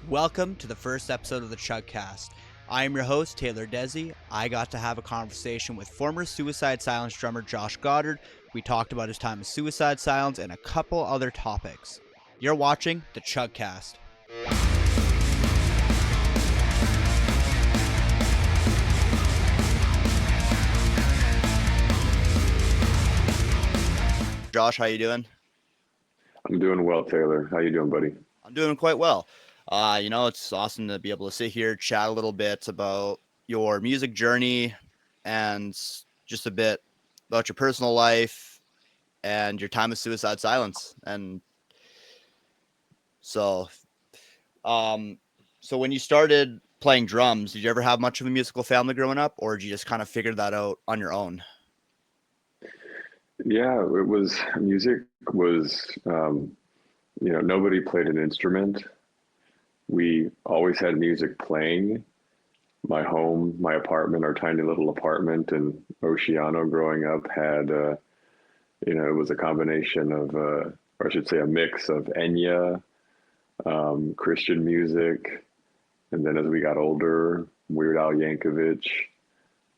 Welcome to the first episode of the Chug Cast. I am your host, Taylor Desi. I got to have a conversation with former Suicide Silence drummer Josh Goddard. We talked about his time with Suicide Silence and a couple other topics. You're watching the Chug Cast. Josh, how you doing? I'm doing well, Taylor. How you doing, buddy? I'm doing quite well. It's awesome to be able to sit here, chat a little bit about your music journey and just a bit about your personal life and your time with Suicide Silence. And so, so when you started playing drums, did you ever have much of a musical family growing up, or did you just kind of figure that out on your own? Yeah, it was music was nobody played an instrument. We always had music playing. My home, my apartment, our tiny little apartment in Oceano growing up had it was a combination of or I should say a mix of Enya, Christian music, and then as we got older, Weird Al Yankovic.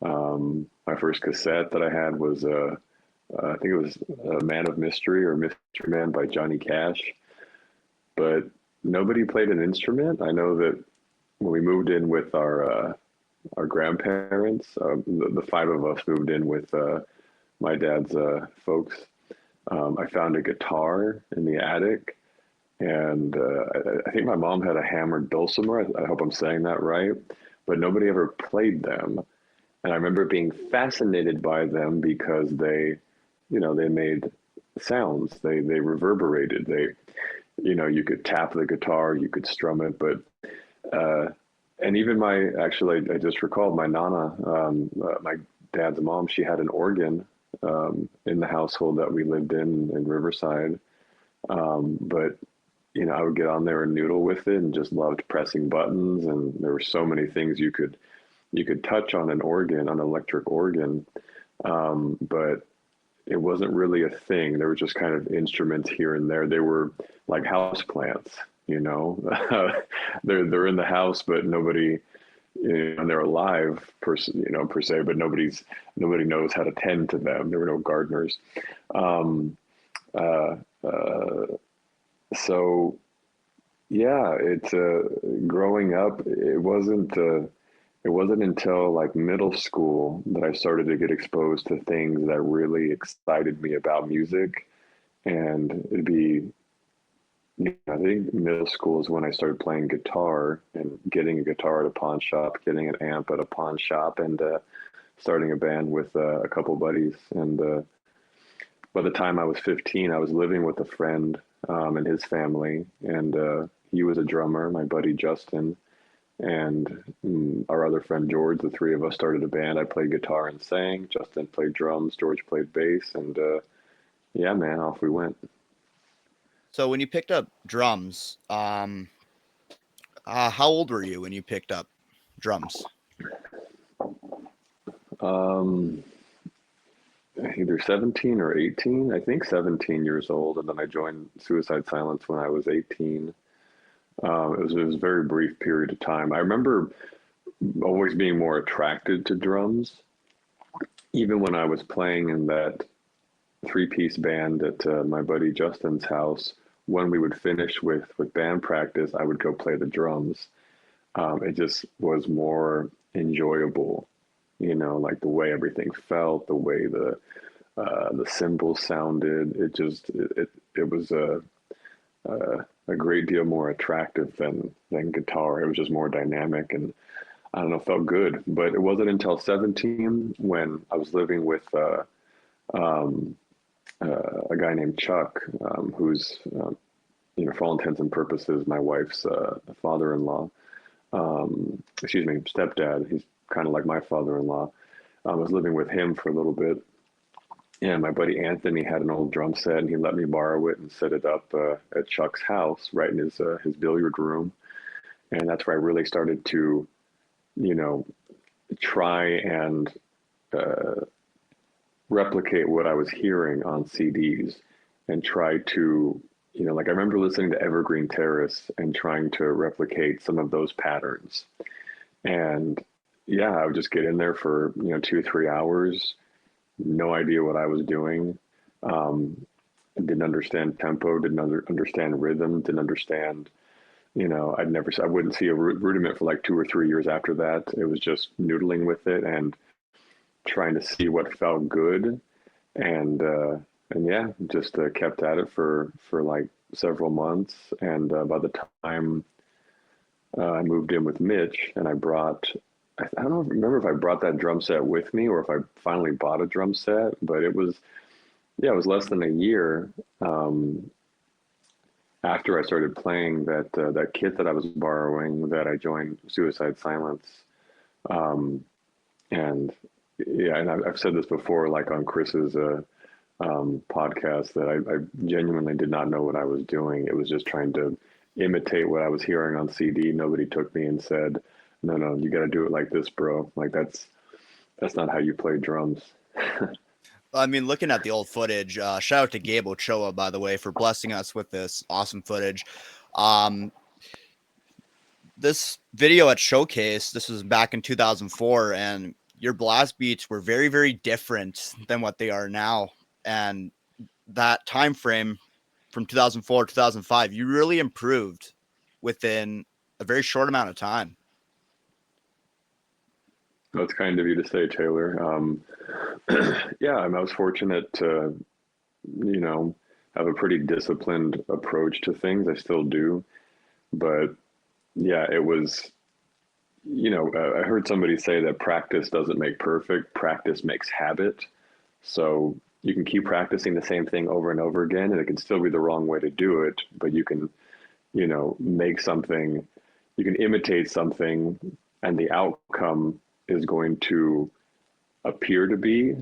My first cassette that I had was I think it was Man of Mystery or Mystery Man by Johnny Cash. But nobody played an instrument. I know that when we moved in with our grandparents, the five of us moved in with my dad's folks. I found a guitar in the attic, and I think my mom had a hammered dulcimer. I hope I'm saying that right, but nobody ever played them. And I remember being fascinated by them because they made sounds. They reverberated. You could tap the guitar, you could strum it, but uh, and even I just recalled my nana, my dad's mom. She had an organ in the household that we lived in Riverside. But I would get on there and noodle with it, and just loved pressing buttons. And there were so many things you could touch on an organ, on an electric organ. But it wasn't really a thing. There were just kind of instruments here and there. They were like house plants, you know. They're in the house, but nobody, and they're alive per se, but nobody knows how to tend to them. There were no gardeners. Um, uh, uh, so yeah, it's growing up. It wasn't until like middle school that I started to get exposed to things that really excited me about music. And I think middle school is when I started playing guitar and getting a guitar at a pawn shop, getting an amp at a pawn shop, and starting a band with a couple buddies. And by the time I was 15, I was living with a friend and his family, and he was a drummer, my buddy Justin, and our other friend George. The three of us started a band. I played guitar and sang. Justin played drums. George played bass, and yeah, man, off we went. So when you picked up drums, how old were you when you picked up drums? Um, Either 17 or 18. I think 17 years old, and then I joined Suicide Silence when I was 18. It was a very brief period of time. I remember always being more attracted to drums, even when I was playing in that three-piece band at my buddy Justin's house. When we would finish with band practice, I would go play the drums. It just was more enjoyable, like the way everything felt, the way the cymbals sounded. It was a great deal more attractive than guitar. It was just more dynamic, and I don't know, felt good. But it wasn't until 17 when I was living with um, a guy named Chug, who's for all intents and purposes my wife's father-in-law. Excuse me, stepdad. He's kind of like my father-in-law. I was living with him for a little bit, and my buddy Anthony had an old drum set, and he let me borrow it and set it up at Chuck's house, right in his billiard room. And that's where I really started to, you know, try and uh, replicate what I was hearing on CDs, and try to like I remember listening to Evergreen Terrace and trying to replicate some of those patterns. And yeah, I would just get in there for, 2, 3 hours, no idea what I was doing. Um, didn't understand tempo, didn't understand rhythm, didn't understand, I wouldn't see a rudiment for like 2 or 3 years after that. It was just noodling with it and trying to see what felt good. And yeah, just kept at it for like several months. And by the time I moved in with Mitch, and I don't remember if I brought that drum set with me or if I finally bought a drum set, but it was less than a year um, after I started playing that kit that I was borrowing that I joined Suicide Silence. Um, and yeah, and I've said this before, like on Chris's podcast, that I genuinely did not know what I was doing. It was just trying to imitate what I was hearing on CD. Nobody took me and said, "No, no, you got to do it like this, bro. Like that's not how you play drums." I mean, looking at the old footage, shout out to Gabe Ochoa, by the way, for blessing us with this awesome footage. Um, this video at Showcase, this was back in 2004, and your blast beats were very, very different than what they are now. And that time frame from 2004 to 2005, you really improved within a very short amount of time. That's kind of you to say, Taylor. Yeah, I was fortunate to, you know, have a pretty disciplined approach to things. I still do, but yeah, it was, I heard somebody say that practice doesn't make perfect, practice makes habit. So you can keep practicing the same thing over and over again, and it can still be the wrong way to do it, but you can, make something, you can imitate something, and the outcome is going to appear to be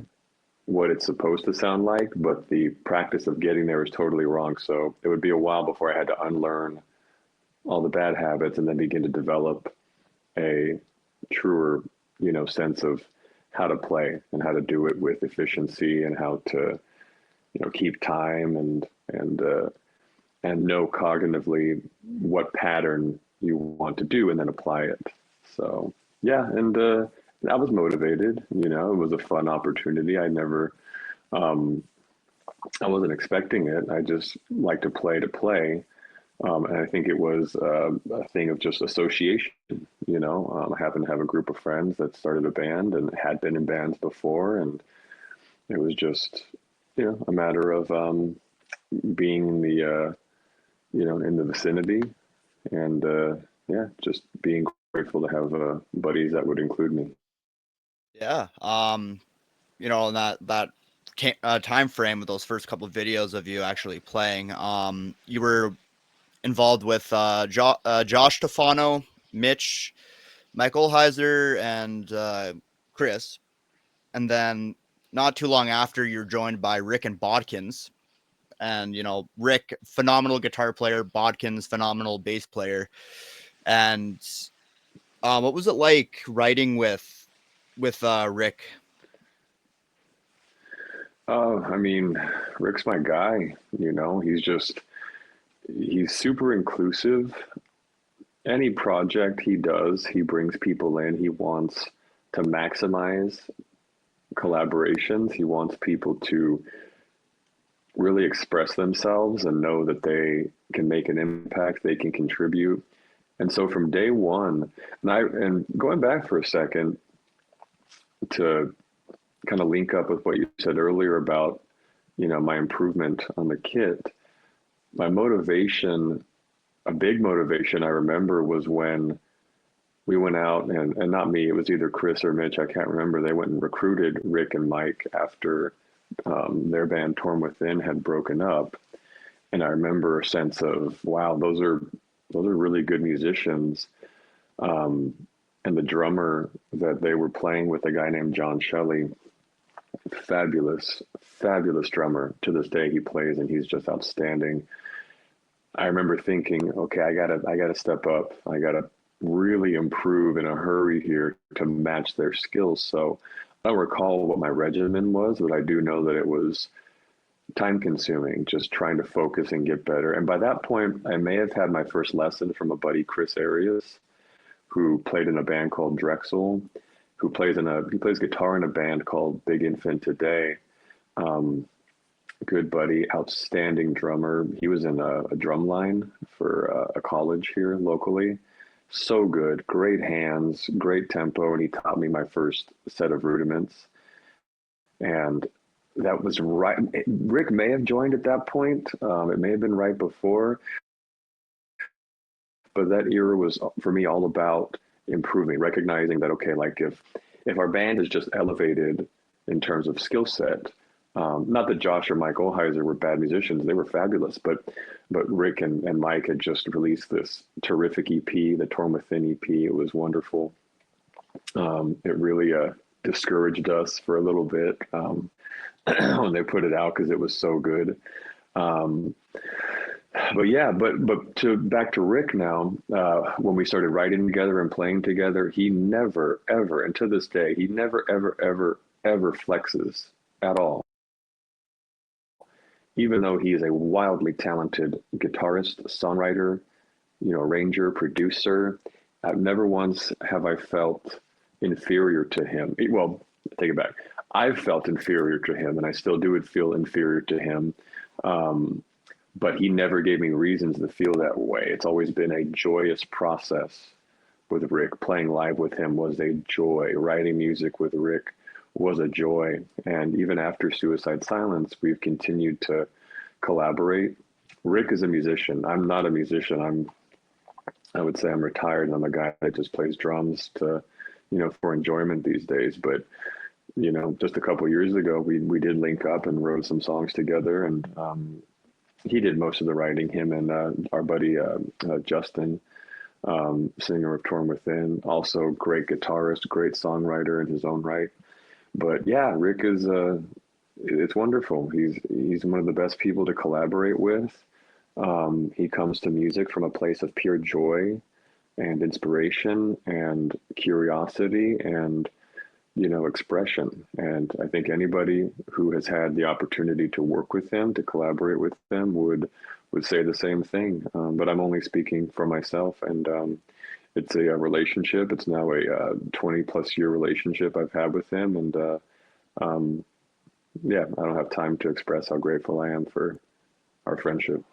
what it's supposed to sound like, but the practice of getting there is totally wrong. So it would be a while before I had to unlearn all the bad habits and then begin to develop a truer, sense of how to play and how to do it with efficiency and how to, keep time and know cognitively what pattern you want to do and then apply it. So yeah, and I was motivated. It was a fun opportunity. Um, I wasn't expecting it. I just like to play. And I think it was a thing of just association. I happened to have a group of friends that started a band and had been in bands before, and it was just, a matter of being in in the vicinity, and yeah, just being grateful to have buddies that would include me. Yeah. In that time frame with those first couple of videos of you actually playing, you were involved with Josh Stefano, Mitch, Michael Heiser, and Chris. And then not too long after, you're joined by Rick and Bodkins. And, Rick, phenomenal guitar player, Bodkins, phenomenal bass player. And what was it like writing with Rick? I mean, Rick's my guy. He's super inclusive. Any project he does, he brings people in. He wants to maximize collaborations. He wants people to really express themselves and know that they can make an impact, they can contribute. And so from day one, and going back for a second to kind of link up with what you said earlier about, my improvement on the kit, my motivation, a big motivation I remember was when we went out and not me, it was either Chris or Mitch, I can't remember. They went and recruited Rick and Mike after their band Torn Within had broken up. And I remember a sense of, wow, those are really good musicians. And the drummer that they were playing with, a guy named John Shelley, fabulous, fabulous drummer. To this day, he plays and he's just outstanding. I remember thinking, okay, I gotta step up. I gotta really improve in a hurry here to match their skills. So I don't recall what my regimen was, but I do know that it was time consuming, just trying to focus and get better. And by that point, I may have had my first lesson from a buddy, Chris Arias, who played in a band called Drexel, he plays guitar in a band called Big Infant Today. Um, Good buddy, outstanding drummer. He was in a drum line for a college here locally. So good, great hands, great tempo, and he taught me my first set of rudiments. And that was right. Rick may have joined at that point. It may have been right before, but that era was for me all about improving, recognizing that okay, like if our band is just elevated in terms of skill set, not that Josh or Mike Olheiser were bad musicians; they were fabulous. But Rick and Mike had just released this terrific EP, the Torn Within EP. It was wonderful. It really discouraged us for a little bit when they put it out because it was so good. Um, but yeah, but to back to Rick now, when we started writing together and playing together, he never ever, and to this day, he never ever flexes at all. Even though he is a wildly talented guitarist, songwriter, arranger, producer, I've never once have I felt inferior to him. Well, take it back. I've felt inferior to him, and I still do feel inferior to him. Um, but he never gave me reasons to feel that way. It's always been a joyous process with Rick. Playing live with him was a joy. Writing music with Rick was a joy. And even after Suicide Silence, we've continued to collaborate. Rick is a musician. I'm not a musician. I would say I'm retired and I'm a guy that just plays drums for enjoyment these days. But, just a couple of years ago, we did link up and wrote some songs together, and he did most of the writing, him and our buddy Justin, singer of Torn Within, also great guitarist, great songwriter in his own right. But yeah, Rick is it's wonderful. He's one of the best people to collaborate with. He comes to music from a place of pure joy and inspiration and curiosity and expression. And I think anybody who has had the opportunity to work with him, to collaborate with him, would say the same thing. But I'm only speaking for myself, and it's a relationship. It's now a 20 plus year relationship I've had with him, and um, yeah, I don't have time to express how grateful I am for our friendship.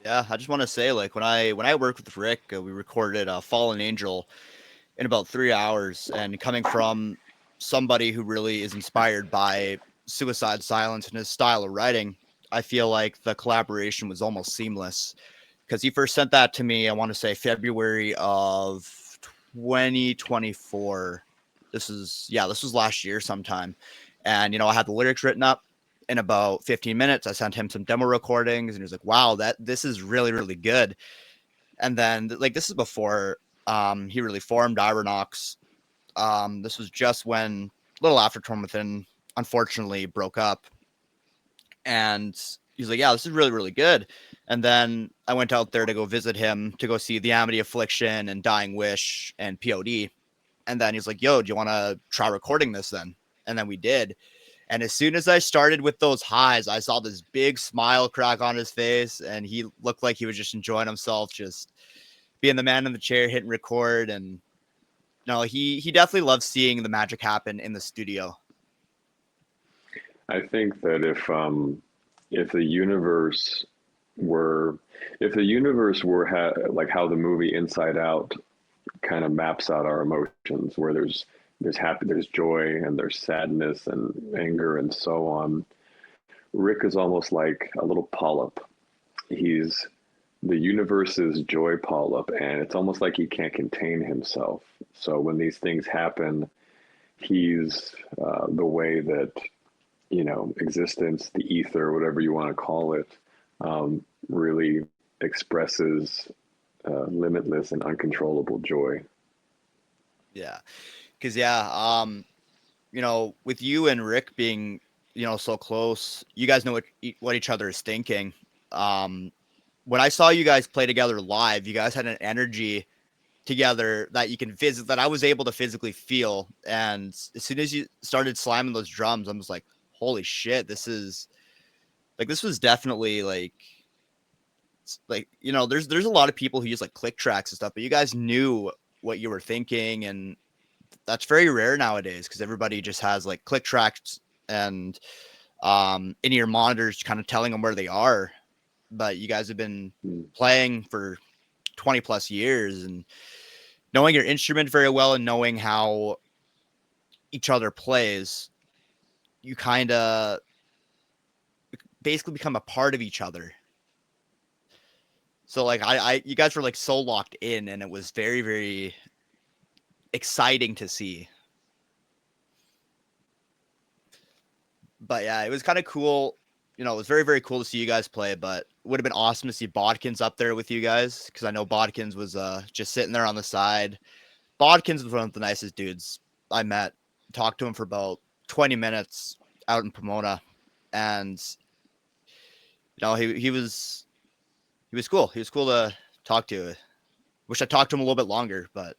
Yeah, I just want to say, like when I worked with Rick, we recorded "Fallen Angel" in about 3 hours, and coming from somebody who really is inspired by Suicide Silence and his style of writing, I feel like the collaboration was almost seamless because he first sent that to me. I want to say February of 2024. This was last year sometime, and I had the lyrics written up in about 15 minutes. I sent him some demo recordings, and he was like, "Wow, this is really really good." And then like this is before he really formed Ironox. This was just when a little after Torn Within unfortunately broke up, and he's like, "Yeah, this is really really good." And then I went out there to go visit him to go see the Amity Affliction and Dying Wish and POD. And then he's like, "Yo, do you want to try recording this then?" And then we did. And as soon as I started with those highs, I saw this big smile crack on his face, and he looked like he was just enjoying himself, just being the man in the chair, hitting record. And no, he definitely loves seeing the magic happen in the studio. I think that if the universe were like how the movie Inside Out kind of maps out our emotions, where there's happy, there's joy, and there's sadness and anger and so on. Rick is almost like a little polyp. He's the universe's joy polyp, and it's almost like he can't contain himself. So when these things happen, he's the way that existence, the ether, whatever you want to call it, really expresses limitless and uncontrollable joy. Yeah. Because, with you and Rick being, so close, you guys know what each other is thinking. When I saw you guys play together live, you guys had an energy together that that I was able to physically feel. And as soon as you started slamming those drums, I was like, holy shit, this is Like this was definitely like there's a lot of people who use like click tracks and stuff, but you guys knew what you were thinking, and that's very rare nowadays because everybody just has like click tracks and in your monitors kind of telling them where they are. But you guys have been Mm. playing for 20 plus years and knowing your instrument very well and knowing how each other plays, you kind of basically become a part of each other. So like you guys were like so locked in, and it was very, very exciting to see. But yeah, it was kind of cool. It was very, very cool to see you guys play, but it would have been awesome to see Bodkins up there with you guys because I know Bodkins was just sitting there on the side. Bodkins was one of the nicest dudes I met. Talked to him for about 20 minutes out in Pomona, and he was cool. He was cool to talk to. Wish I talked to him a little bit longer, but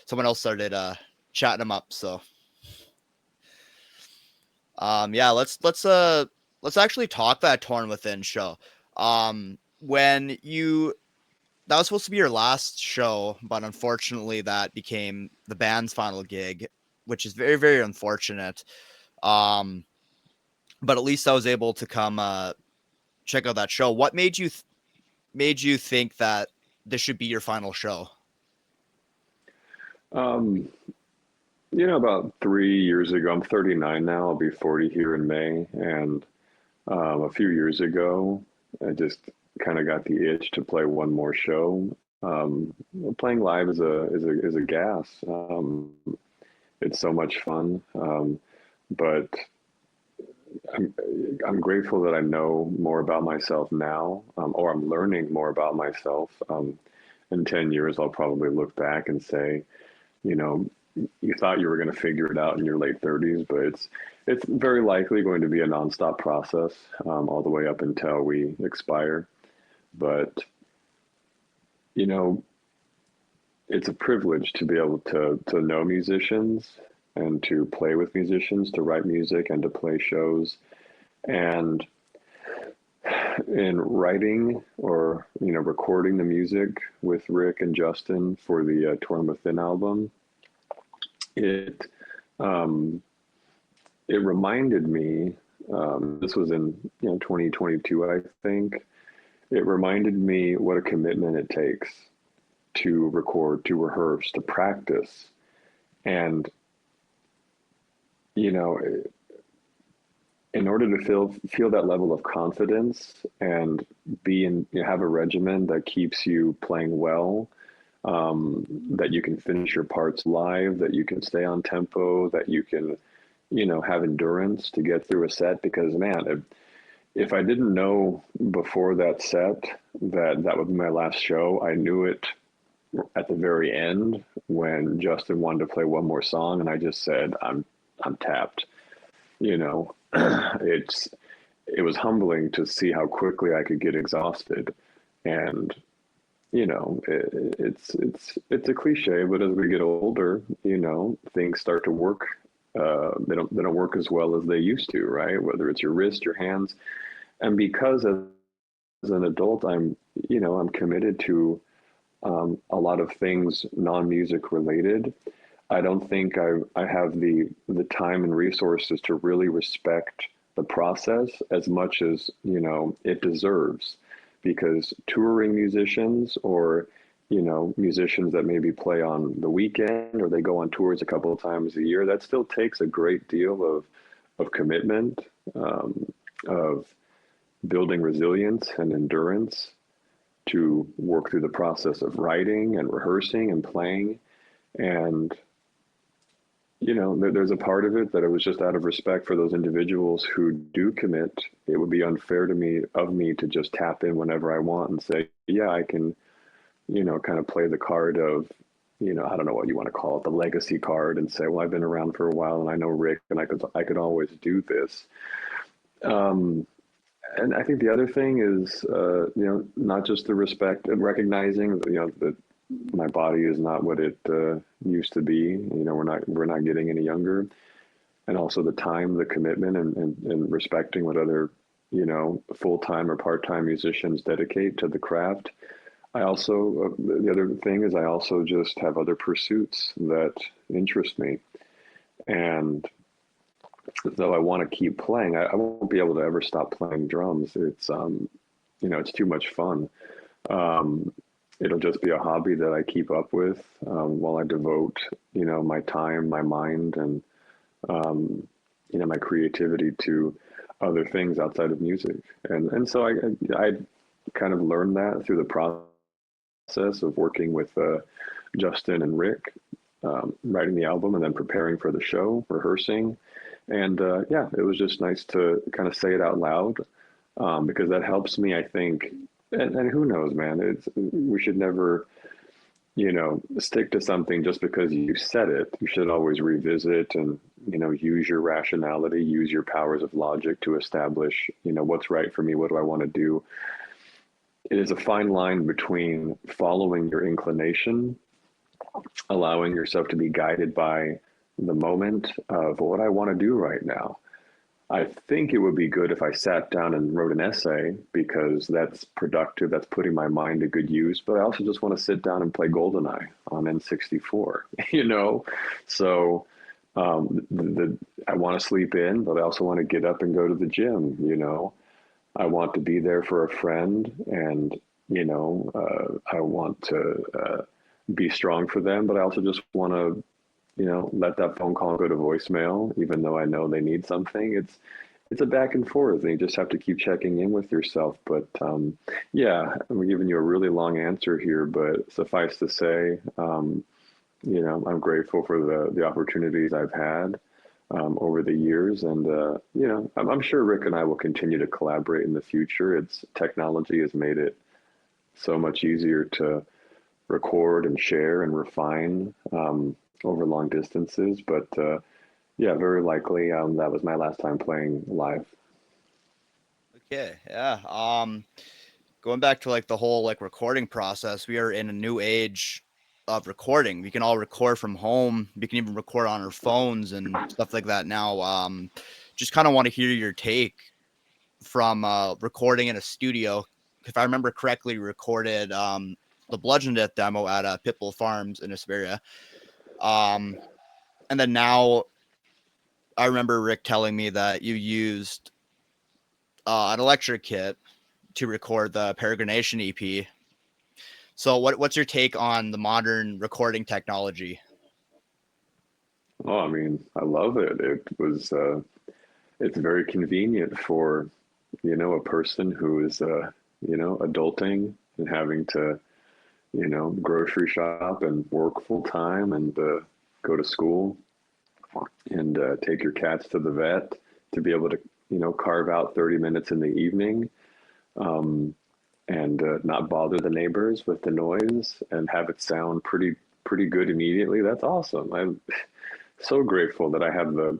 someone else started chatting him up. So yeah, let's actually talk that Torn Within show. When you that was supposed to be your last show, but unfortunately that became the band's final gig, which is very, very unfortunate. Um, but at least I was able to come check out that show. What made you think that this should be your final show? Um, about 3 years ago, I'm 39 now. I'll be 40 here in May, and a few years ago, I just kind of got the itch to play one more show. Playing live is a gas. It's so much fun, but I'm I'm grateful that I know more about myself now, or I'm learning more about myself. In 10 years, I'll probably look back and say, you know, you thought you were going to figure it out in your late 30s, but it's very likely going to be a nonstop process all the way up until we expire. But you know, it's a privilege to be able to know musicians and to play with musicians, to write music and to play shows. And in writing or recording the music with Rick and Justin for the Torn Within album, it um, it reminded me. This was in 2022, I think. It reminded me what a commitment it takes to record, to rehearse, to practice, and you know, in order to feel that level of confidence and have a regimen that keeps you playing well, that you can finish your parts live, that you can stay on tempo, that you can have endurance to get through a set. Because man, if I didn't know before that set that that would be my last show, I knew it at the very end when Justin wanted to play one more song, and I just said, I'm tapped. You know, it was humbling to see how quickly I could get exhausted, and it's a cliche, but as we get older, things start to work. They don't work as well as they used to, right? Whether it's your wrist, your hands, and because as an adult, I'm committed to a lot of things non-music related. I don't think I have the time and resources to really respect the process as much as it deserves, because touring musicians or musicians that maybe play on the weekend or they go on tours a couple of times a year, that still takes a great deal of commitment, of building resilience and endurance to work through the process of writing and rehearsing and playing. And there's a part of it that it was just out of respect for those individuals who do commit. It would be unfair of me to just tap in whenever I want and say, yeah, I can, kind of play the card of, I don't know what you want to call it, the legacy card, and say, well, I've been around for a while and I know Rick and I could always do this. And I think the other thing is, not just the respect and recognizing, that my body is not what it used to be. We're not getting any younger, and also the time, the commitment, and respecting what other full-time or part-time musicians dedicate to the craft. I also, the other thing is I also just have other pursuits that interest me. And though I want to keep playing, I won't be able to ever stop playing drums. It's too much fun. Um, it'll just be a hobby that I keep up with while I devote, my time, my mind, and my creativity to other things outside of music. And so I kind of learned that through the process of working with Justin and Rick, writing the album and then preparing for the show, rehearsing. And yeah, it was just nice to kind of say it out loud because that helps me, I think. And who knows, man? We should never, stick to something just because you said it. You should always revisit and, use your rationality, use your powers of logic to establish, what's right for me. What do I want to do? It is a fine line between following your inclination, allowing yourself to be guided by the moment of what I want to do right now. I think it would be good if I sat down and wrote an essay because that's productive. That's putting my mind to good use. But I also just want to sit down and play GoldenEye on N64, So I want to sleep in, but I also want to get up and go to the gym. I want to be there for a friend, and I want to be strong for them, but I also just want to let that phone call go to voicemail, even though I know they need something. It's a back and forth, and you just have to keep checking in with yourself. But yeah, I'm giving you a really long answer here, but suffice to say, I'm grateful for the opportunities I've had over the years, and I'm sure Rick and I will continue to collaborate in the future. Technology has made it so much easier to record and share and refine over long distances. But yeah, very likely that was my last time playing live. Okay, yeah. Going back to like the whole like recording process, we are in a new age of recording. We can all record from home. We can even record on our phones and stuff like that now. Just kind of want to hear your take from recording in a studio. If I remember correctly, we recorded the Bludgeon Death demo at Pitbull Farms in Hesperia. And then now I remember Rick telling me that you used an electric kit to record the Peregrination EP. So what's your take on the modern recording technology? Oh, I mean, I love it. It's very convenient for, a person who is, adulting and having to, grocery shop and work full time and go to school and take your cats to the vet to be able to, carve out 30 minutes in the evening and not bother the neighbors with the noise and have it sound pretty good immediately. That's awesome. I'm so grateful that I have the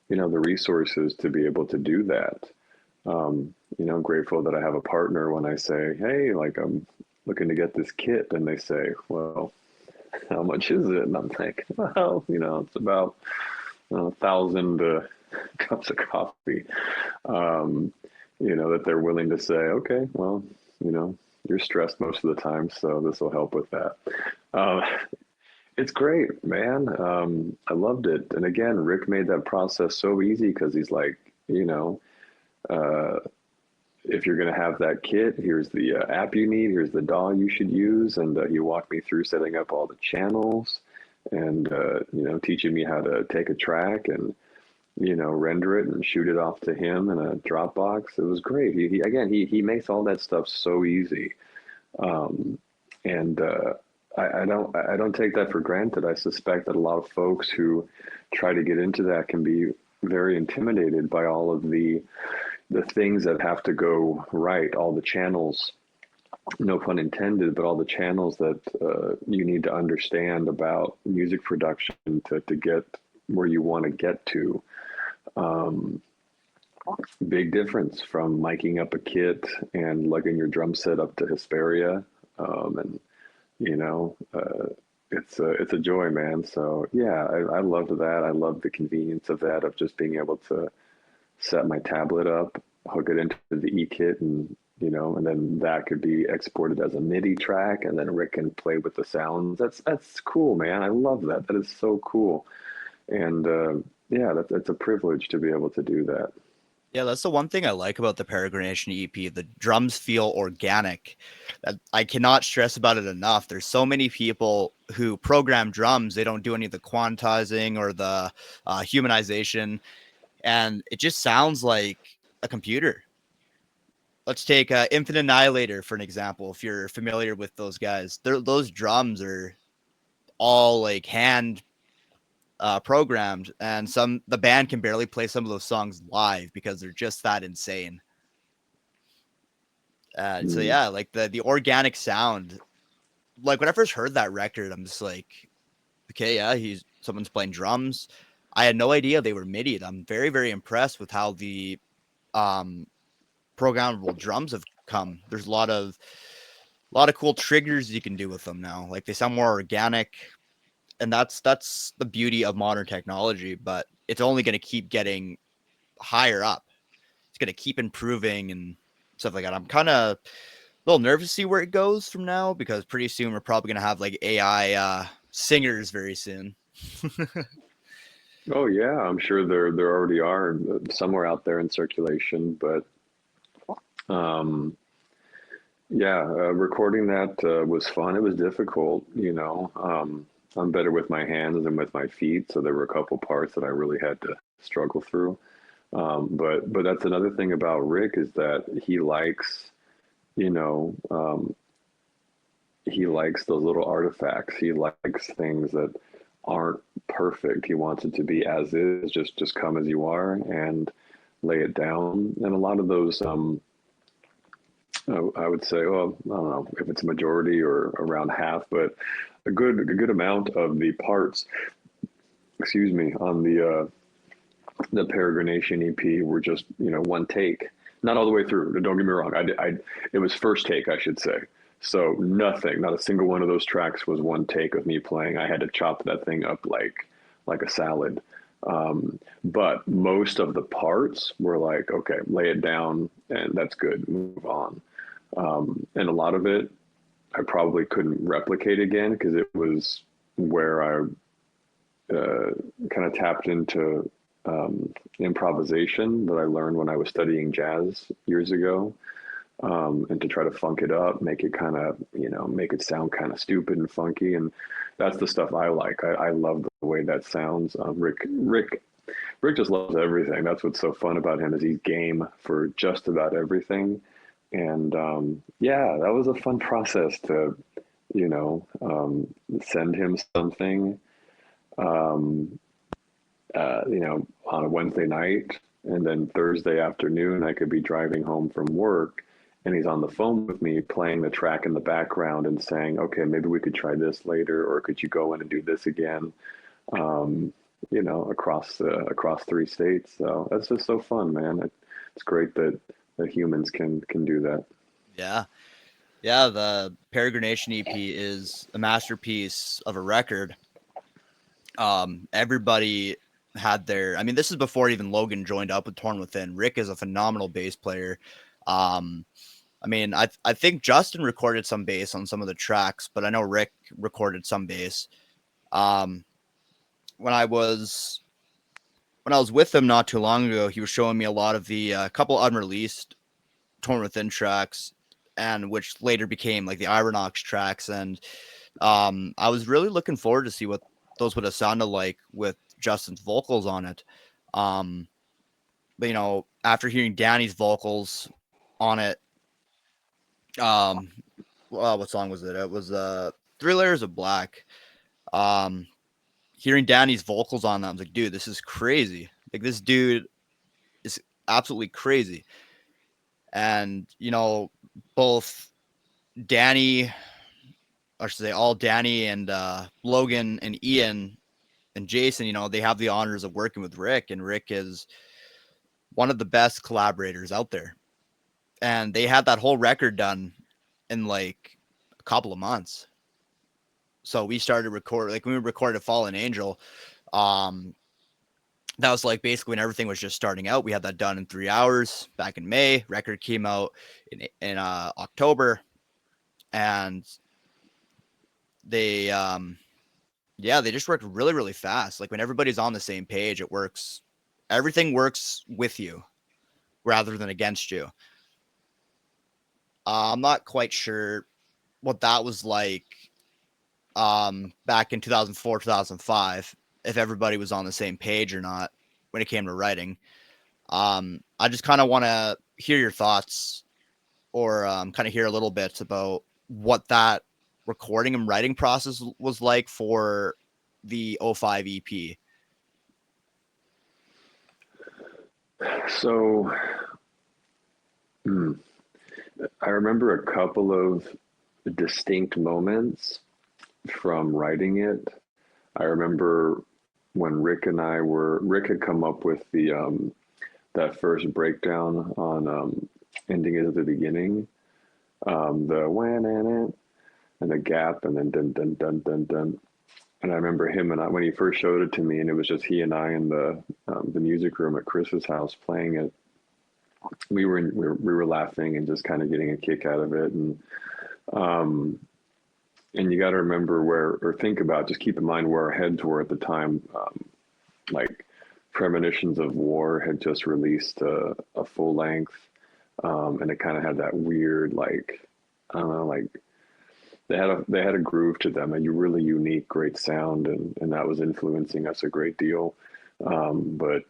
resources to be able to do that. Grateful that I have a partner when I say, hey, like I'm looking to get this kit, and they say, well, how much is it? And I'm like, well, it's about 1,000 cups of coffee. That they're willing to say, okay, well, you're stressed most of the time, so this will help with that. Uh, it's great, man. I loved it. And again, Rick made that process so easy because he's like, uh, if you're going to have that kit, here's the app you need, here's the DAW you should use. And he walked me through setting up all the channels and, teaching me how to take a track and, render it and shoot it off to him in a Dropbox. It was great. He makes all that stuff so easy. And I don't take that for granted. I suspect that a lot of folks who try to get into that can be very intimidated by all of the things that have to go right, all the channels, no pun intended, but all the channels that you need to understand about music production to get where you want to get to. Big difference from miking up a kit and lugging your drum set up to Hesperia. And, you know, it's a joy, man. So yeah, I loved that. I love the convenience of that, of just being able to set my tablet up, hook it into the E-kit, and and then that could be exported as a MIDI track, and then Rick can play with the sounds. That's cool, man. I love that. That is so cool. And yeah, that's a privilege to be able to do that. Yeah, that's the one thing I like about the Peregrination EP. The drums feel organic. I cannot stress about it enough. There's so many people who program drums. They don't do any of the quantizing or the humanization, and it just sounds like a computer. Let's take Infinite Annihilator for an example. If you're familiar with those guys, those drums are all like hand programmed, and the band can barely play some of those songs live because they're just that insane. So Mm. yeah, like the organic sound. Like when I first heard that record, I'm just like, okay, yeah, someone's playing drums. I had no idea they were MIDI. I'm very very impressed with how the um programmable drums have come. There's a lot of cool triggers you can do with them now. Like they sound more organic, and that's the beauty of modern technology. But it's only going to keep getting higher up. It's going to keep improving and stuff like that. I'm kind of a little nervous to see where it goes from now, because pretty soon we're probably going to have like AI singers very soon. Oh yeah, I'm sure there already are somewhere out there in circulation, but um, yeah, recording that was fun. It was difficult. I'm better with my hands than with my feet, so there were a couple parts that I really had to struggle through. But that's another thing about Rick, is that you know, um, he likes those little artifacts. He likes things that aren't perfect. He wants it to be as is, just come as you are and lay it down. And a lot of those, I would say, well, I don't know if it's a majority or around half, but a good amount of the parts, excuse me, on the Peregrination EP were just one take, not all the way through. Don't get me wrong. It was first take, I should say. So nothing, not a single one of those tracks was one take of me playing. I had to chop that thing up like a salad. But most of the parts were like, okay, lay it down, and that's good. Move on. And a lot of it, I probably couldn't replicate again, because it was where I kind of tapped into improvisation that I learned when I was studying jazz years ago, and to try to funk it up, make it kind of, make it sound kind of stupid and funky. And that's the stuff I like. I love the way that sounds. Rick just loves everything. That's what's so fun about him, is he's game for just about everything. And yeah, that was a fun process to, send him something, um, on a Wednesday night, and then Thursday afternoon, I could be driving home from work, and he's on the phone with me playing the track in the background and saying, okay, maybe we could try this later, or could you go in and do this again? Um, across 3 states. So that's just so fun, man. It's great that humans can do that. Yeah. Yeah, the Peregrination EP is a masterpiece of a record. Everybody had I mean, this is before even Logan joined up with Torn Within. Rick is a phenomenal bass player. Um, I mean, I think Justin recorded some bass on some of the tracks, but I know Rick recorded some bass. Um, when I was with him not too long ago, he was showing me a lot of the couple unreleased Torn Within tracks, and which later became like the Ironox tracks. And I was really looking forward to see what those would have sounded like with Justin's vocals on it. Um, but after hearing Danny's vocals on it, um, well, what song was it? It was Three Layers of Black. Um, Hearing Danny's vocals on that, I was like, dude, this is crazy. Like this dude is absolutely crazy. And both Danny, I should say, all Danny and Logan and Ian and Jason, they have the honors of working with Rick, and Rick is one of the best collaborators out there. And they had that whole record done in like a couple of months. So we started like when we recorded Fallen Angel, um, that was like basically when everything was just starting out. We had that done in 3 hours back in May. Record came out in October, and they yeah, they just worked really really fast. Like when everybody's on the same page, it works. Everything works with you rather than against you. I'm not quite sure what that was like back in 2004 2005, if everybody was on the same page or not when it came to writing. I just kind of want to hear your thoughts, or kind of hear a little bit about what that recording and writing process was like for the '05 EP. So, hmm, I remember a couple of distinct moments from writing it. I remember when Rick had come up with the that first breakdown on ending is at the beginning, the when and the gap, and then dun dun dun dun dun. And I remember him and I when he first showed it to me, and it was just he and I in the music room at Chris's house playing it. We were laughing and just kind of getting a kick out of it, um, and you got to remember where or think about just keep in mind where our heads were at the time. Like Premonitions of War had just released a full length, and it kind of had that weird like I don't know like they had a groove to them, a really unique, great sound, and that was influencing us a great deal. But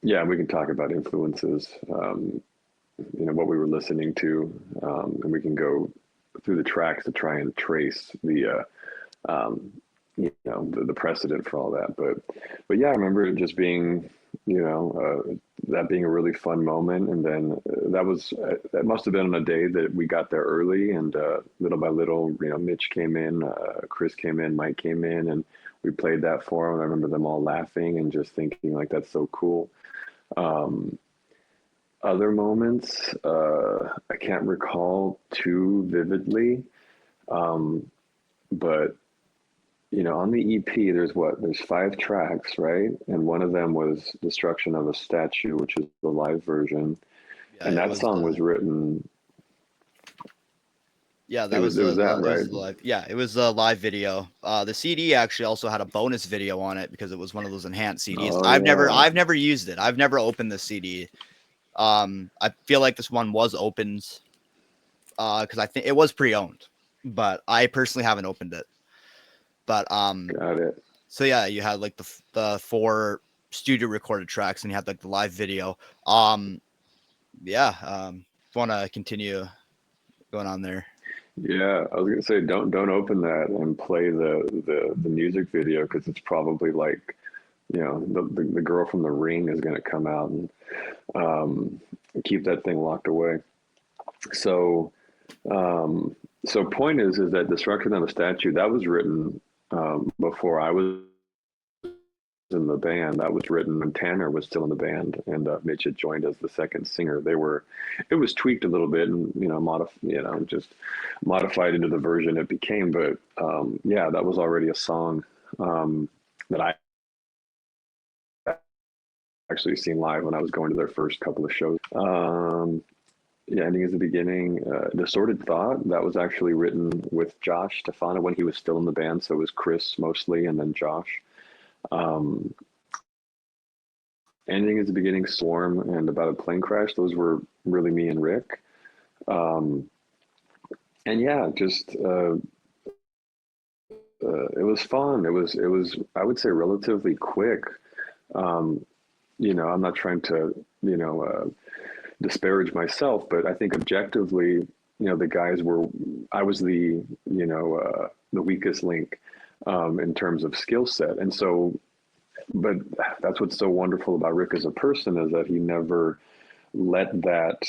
yeah, we can talk about influences. What we were listening to, and we can go through the tracks to try and trace the precedent for all that. But yeah, I remember it just being, that being a really fun moment. And then that must have been on a day that we got there early, and little by little, Mitch came in, Chris came in, Mike came in, and we played that for them. And I remember them all laughing and just thinking like, that's so cool. Other moments, I can't recall too vividly, but on the EP, there's 5 tracks, right? And one of them was Destruction of a Statue, which is the live version. Yeah, And it that was song the was written, yeah it that was, was it was that, it right? was the live, yeah, it was a live video. The CD actually also had a bonus video on it because it was one of those enhanced CDs. Oh, I've never used it. I've never opened the CD. I feel like this one was opened because I think it was pre-owned, but I personally haven't opened it. But got it. so yeah, you had like the 4 studio recorded tracks, and you had like the live video. Um, yeah. Want to continue going on there? Yeah, I was gonna say don't open that and play the music video because it's probably like the girl from The Ring is gonna come out and um, keep that thing locked away. So point is that Destruction of a Statue that was written before I was in the band. That was written when Tanner was still in the band, and Mitch had joined as the second singer. It was tweaked a little bit, and just modified into the version it became. But yeah, that was already a song that I actually seen live when I was going to their first couple of shows. Yeah, ending is the beginning. Disordered Thought, that was actually written with Josh Stefano when he was still in the band. So it was Chris mostly, and then Josh. Um, Ending is the beginning, Swarm, and About a Plane Crash. Those were really me and Rick. Um, and yeah, just it was fun. It was I would say relatively quick. Um, I'm not trying to disparage myself, but I think objectively, the guys were. I was the weakest link in terms of skill set, and so but that's what's so wonderful about Rick as a person is that he never let that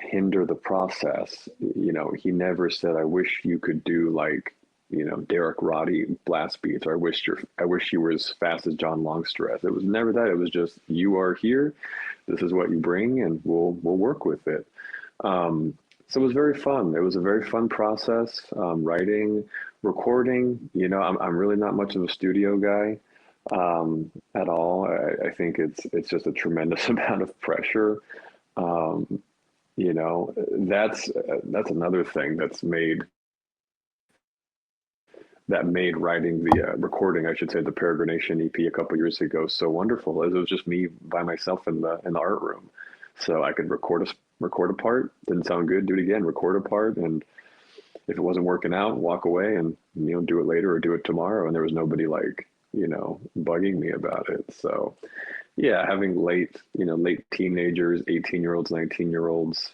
hinder the process. He never said, "I wish you could do like Derek Roddy blast beats," or I wish you were as fast as John Longstreth." It was never that. It was just you are here. This is what you bring, and we'll work with it. So it was very fun. It was a very fun process, writing, recording. I'm really not much of a studio guy. at all. I think it's just a tremendous amount of pressure. Um, that's another thing that made writing the recording, I should say, the Peregrination EP a couple years ago so wonderful. As it was just me by myself in the art room, so I could record a part. Didn't sound good, do it again. Record a part, and if it wasn't working out, walk away and do it later or do it tomorrow. And there was nobody like bugging me about it. So yeah, having late teenagers, 18-year-olds, 19-year-olds,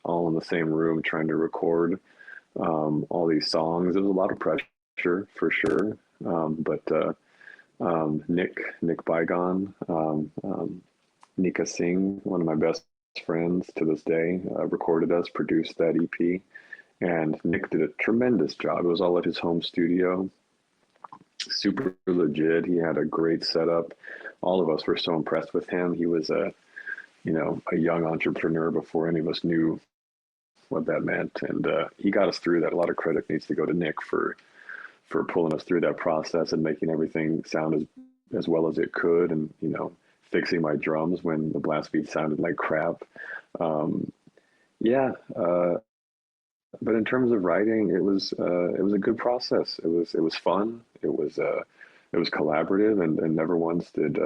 all in the same room trying to record all these songs. It was a lot of pressure for sure. But Nick Bygone, Nika Singh, one of my best friends to this day, recorded us, produced that EP. And Nick did a tremendous job. It was all at his home studio, super legit. He had a great setup. All of us were so impressed with him. He was a young entrepreneur before any of us knew what that meant, and he got us through that. A lot of credit needs to go to Nick for pulling us through that process and making everything sound as well as it could, and fixing my drums when the blast beat sounded like crap. Um, yeah, but in terms of writing, it was a good process. It was fun. It was collaborative, and never once did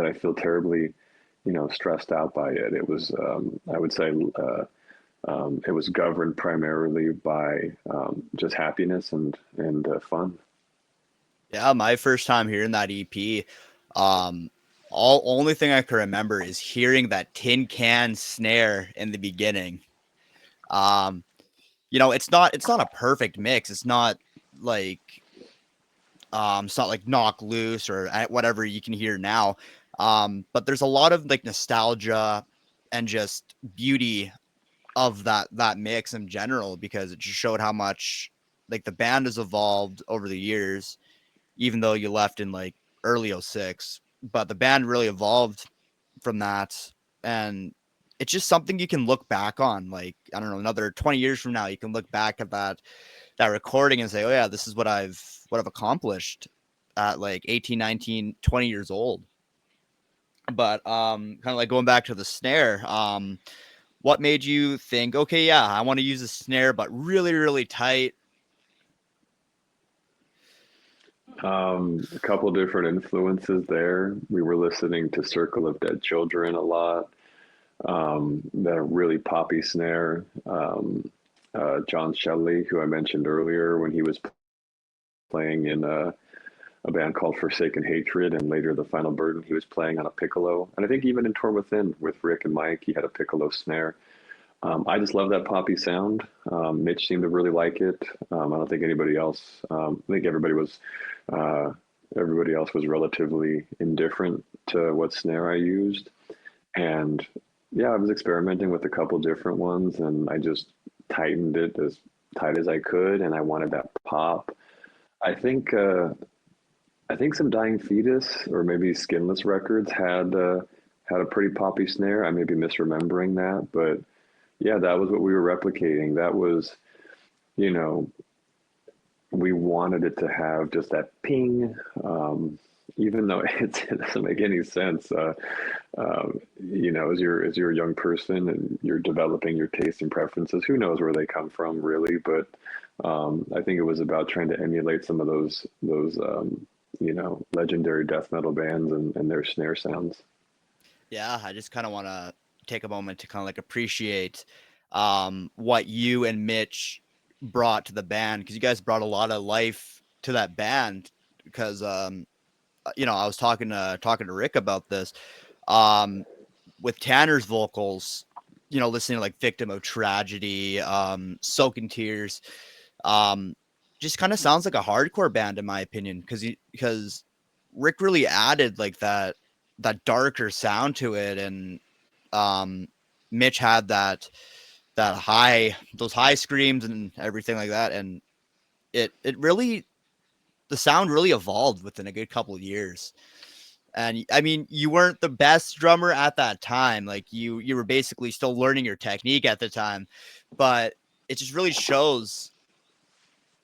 I feel terribly stressed out by it. It was I would say it was governed primarily by just happiness and fun. Yeah, my first time hearing that EP, um, all only thing I can remember is hearing that tin can snare in the beginning. Um, it's not a perfect mix. Like it's not like Knock Loose or whatever you can hear now. But there's a lot of like nostalgia and just beauty of that mix in general, because it just showed how much like the band has evolved over the years, even though you left in like early '06. But the band really evolved from that, and it's just something you can look back on. Like, I don't know, another 20 years from now, you can look back at that recording and say, oh yeah, this is what I've accomplished at like 18, 19, 20 years old. But kind of like going back to the snare, what made you think, okay, yeah, I want to use a snare, but really, really tight? A couple different influences there. We were listening to Circle of Dead Children a lot. That really poppy snare. John Shelley, who I mentioned earlier, when he was playing in a band called Forsaken Hatred and later The Final Burden, he was playing on a piccolo. And I think even in Torn Within with Rick and Mike, he had a piccolo snare. I just love that poppy sound. Mitch seemed to really like it. I don't think anybody else. I think everybody else was relatively indifferent to what snare I used. And yeah, I was experimenting with a couple different ones, and I just tightened it as tight as I could, and I wanted that pop. I think I think some Dying Fetus or maybe Skinless Records had a pretty poppy snare. I may be misremembering that, but yeah, that was what we were replicating. That was, you know, we wanted it to have just that ping, even though it doesn't make any sense. As you're a young person and you're developing your tastes and preferences, who knows where they come from, really? But I think it was about trying to emulate some of those legendary death metal bands and their snare sounds. Yeah, I just kind of want to take a moment to kind of like appreciate what you and Mitch brought to the band, because you guys brought a lot of life to that band. Because I was talking to Rick about this. Um, with Tanner's vocals, listening to like Victim of Tragedy, Soak in Tears, um, just kind of sounds like a hardcore band in my opinion, because Rick really added like that darker sound to it, and um, Mitch had that those high screams and everything like that, and it really the sound really evolved within a good couple of years. And I mean, you weren't the best drummer at that time. Like you were basically still learning your technique at the time, but it just really shows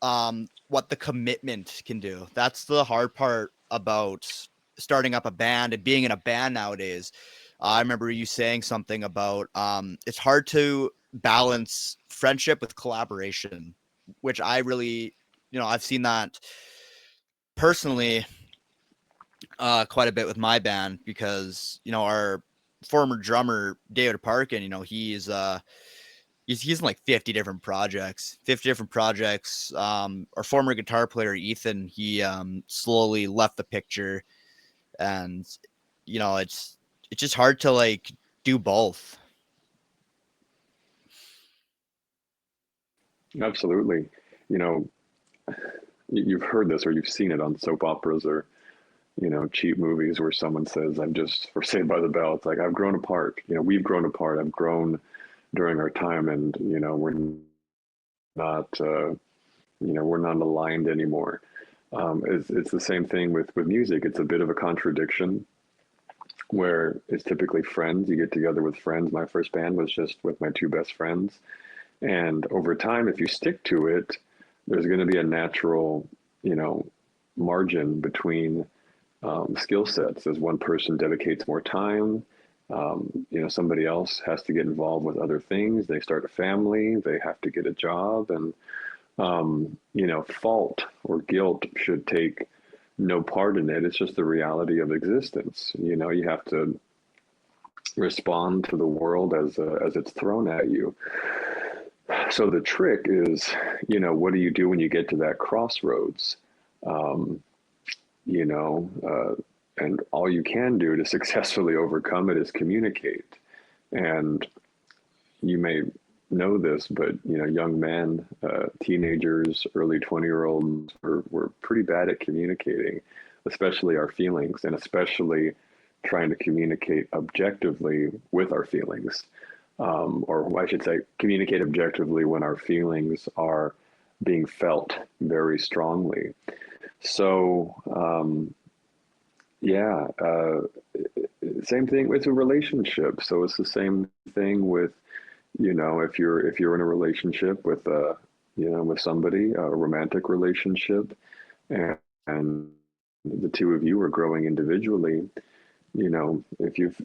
what the commitment can do. That's the hard part about starting up a band and being in a band nowadays. I remember you saying something about it's hard to balance friendship with collaboration, which I really, I've seen that personally quite a bit with my band because our former drummer David Parkin, he's in like 50 different projects. Our former guitar player Ethan, he slowly left the picture, and it's just hard to like do both. Absolutely. You know, you've heard this or you've seen it on soap operas or, cheap movies where someone says, I'm just for Saved by the Bell. It's like, I've grown apart. We've grown apart. I've grown during our time and, not, we're not aligned anymore. It's the same thing with music. It's a bit of a contradiction where it's typically friends. You get together with friends. My first band was just with my two best friends. And over time, if you stick to it, there's going to be a natural, margin between skill sets. As one person dedicates more time, somebody else has to get involved with other things. They start a family, they have to get a job, and fault or guilt should take no part in it. It's just the reality of existence. You have to respond to the world as it's thrown at you. So the trick is, what do you do when you get to that crossroads? Um, and all you can do to successfully overcome it is communicate. And you may know this, but young men, teenagers, early 20-year-olds were pretty bad at communicating, especially our feelings, and especially trying to communicate objectively with our feelings. Or I should say, communicate objectively when our feelings are being felt very strongly. So, yeah, same thing. It's a relationship, so it's the same thing with if you're in a relationship with with somebody, a romantic relationship, and the two of you are growing individually. If you've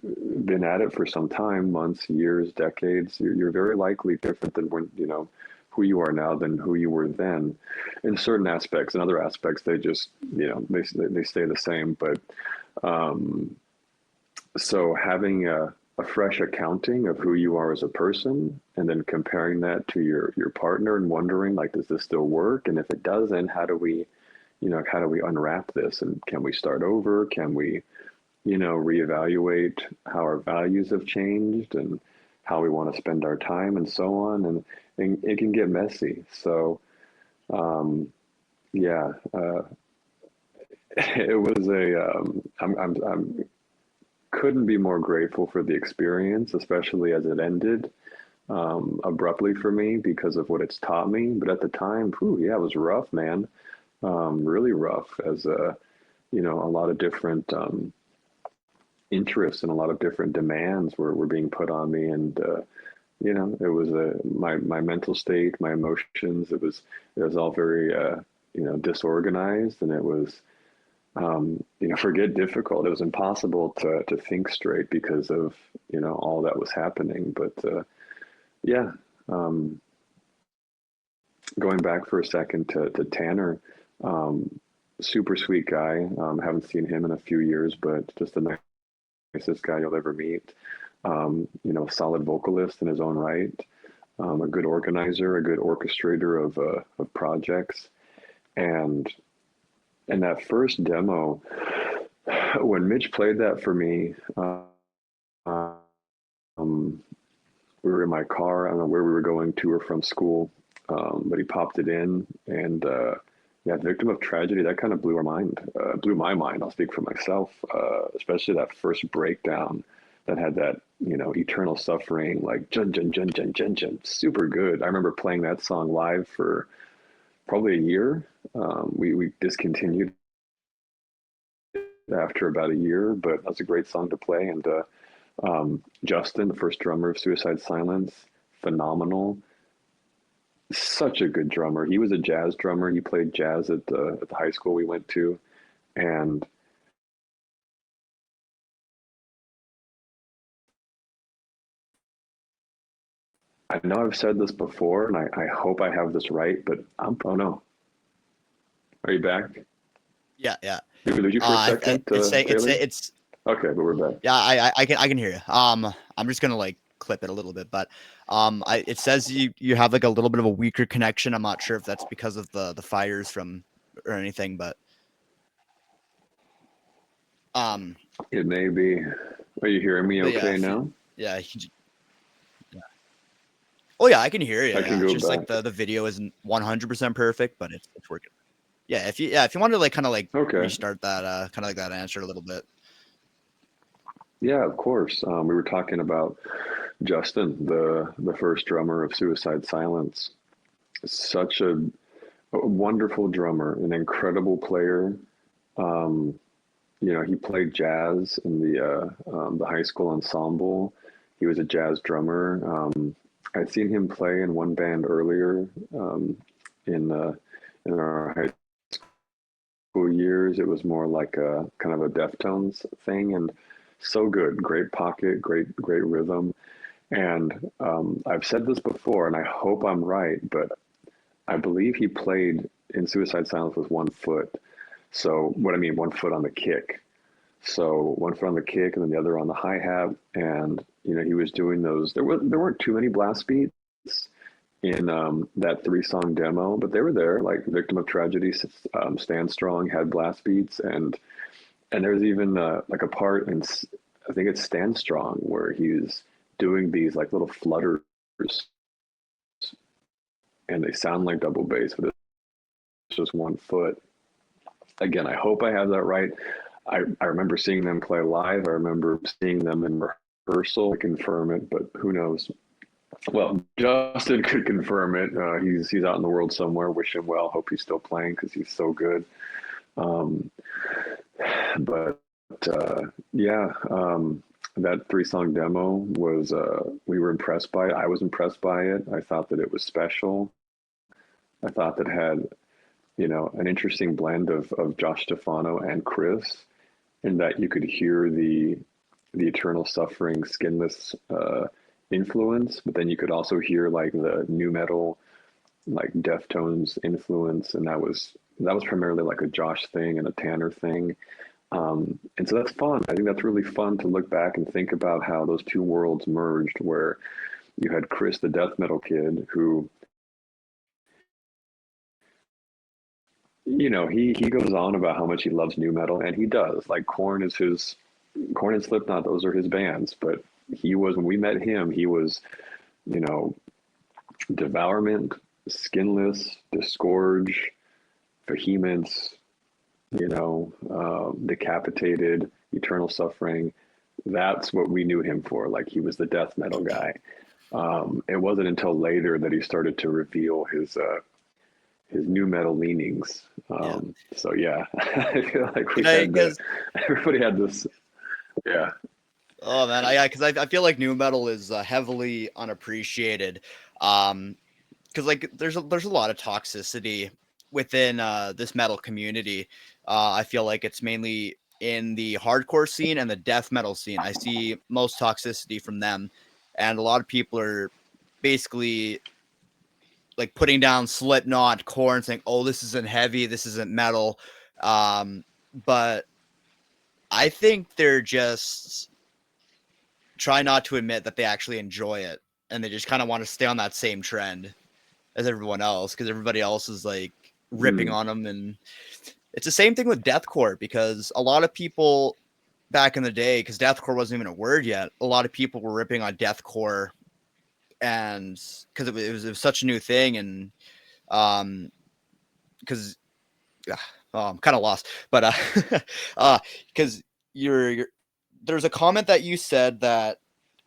been at it for some time, months, years, decades, you're very likely different than when, who you are now than who you were then in certain aspects. In other aspects, they just, they stay the same. But so having a fresh accounting of who you are as a person and then comparing that to your partner and wondering, like, does this still work? And if it doesn't, how do we unwrap this? And can we start over? Can we reevaluate how our values have changed and how we want to spend our time and so on. And it can get messy. So, yeah, it was I'm couldn't be more grateful for the experience, especially as it ended abruptly for me because of what it's taught me. But at the time, yeah, it was rough, man. Really rough as a lot of different, interests and a lot of different demands were being put on me. And, it was my mental state, my emotions, it was all very, disorganized, and it was, forget difficult. It was impossible to think straight because of, all that was happening. But, yeah, um, going back for a second to Tanner, super sweet guy. Haven't seen him in a few years, but just a nicest guy you'll ever meet. Solid vocalist in his own right, a good organizer, a good orchestrator of projects. And that first demo, when Mitch played that for me, um, we were in my car. I don't know where we were going to or from school, but he popped it in, and yeah, victim of tragedy. That kind of blew my mind. I'll speak for myself, especially that first breakdown that had that eternal suffering, like jun jun jun jun jun jun, super good. I remember playing that song live for probably a year. We discontinued after about a year, but that's a great song to play. And Justin, the first drummer of Suicide Silence, phenomenal. Such a good drummer. He was a jazz drummer. He played jazz at the high school we went to, and I know I've said this before, and I hope I have this right, but oh no, are you back? Yeah, yeah. Did we lose you for a second, It's saying Taylor? it's Okay, but we're back. yeah. I can hear you. I'm just gonna like clip it a little bit, but it says you have like a little bit of a weaker connection. I'm not sure if that's because of the fires from or anything, but um, It may be. Are you hearing me but yeah, okay if you, now? yeah, yeah. Oh yeah, I can hear you. I can Yeah, it's go just like back. the video isn't 100% perfect, but it's working. Yeah, if you want to like kind of like Okay. restart that kind of like that answer a little bit. Yeah, of course. We were talking about Justin, the first drummer of Suicide Silence. Such a wonderful drummer, an incredible player. Um, he played jazz in the high school ensemble. He was a jazz drummer. I'd seen him play in one band earlier in in our high school years. It was more like a kind of a Deftones thing, and so good. Great pocket, great rhythm. And I've said this before, and I hope I'm right, but I believe he played in Suicide Silence with 1 foot. So what I mean, 1 foot on the kick. So 1 foot on the kick and then the other on the hi hat. And he was doing those. There weren't too many blast beats in that 3 song demo, but they were there. Like Victim of Tragedy, Stand Strong had blast beats, and there's even like a part in I think it's Stand Strong where he's doing these like little flutters, and they sound like double bass, but it's just 1 foot. Again, I hope I have that right. I remember seeing them play live. I remember seeing them in rehearsal. I confirm it, but who knows? Well, Justin could confirm it. He's out in the world somewhere. Wish him well. Hope he's still playing because he's so good. Um, but yeah, that 3 song demo was we were impressed by it. I was impressed by it. I thought that it was special. I thought that it had an interesting blend of Josh Stefano and Chris, in that you could hear the Eternal Suffering Skinless influence, but then you could also hear like the new metal, like Deftones influence, and that was primarily like a Josh thing and a Tanner thing. And so that's fun. I think that's really fun to look back and think about how those two worlds merged, where you had Chris, the death metal kid, who he goes on about how much he loves new metal, and he does. Like Korn and Slipknot, those are his bands. But he was, when we met him, he was, you know, Devourment, Skinless, Disgorge, Vehemence, Decapitated, Eternal Suffering. That's what we knew him for. Like, he was the death metal guy. It wasn't until later that he started to reveal his new metal leanings. Yeah. So yeah, I feel like Because everybody had this. Yeah, oh man, I feel like new metal is heavily unappreciated. Because like there's a lot of toxicity within this metal community. I feel like it's mainly in the hardcore scene and the death metal scene. I see most toxicity from them, and a lot of people are basically like putting down Slipknot, Korn, saying, "Oh, this isn't heavy, this isn't metal." But I think they're just try not to admit that they actually enjoy it, and they just kind of want to stay on that same trend as everyone else because everybody else is like ripping mm, on them. And it's the same thing with deathcore because a lot of people back in the day, because deathcore wasn't even a word yet, a lot of people were ripping on deathcore, and because it was such a new thing. And because I'm kind of lost, but because you're there's a comment that you said that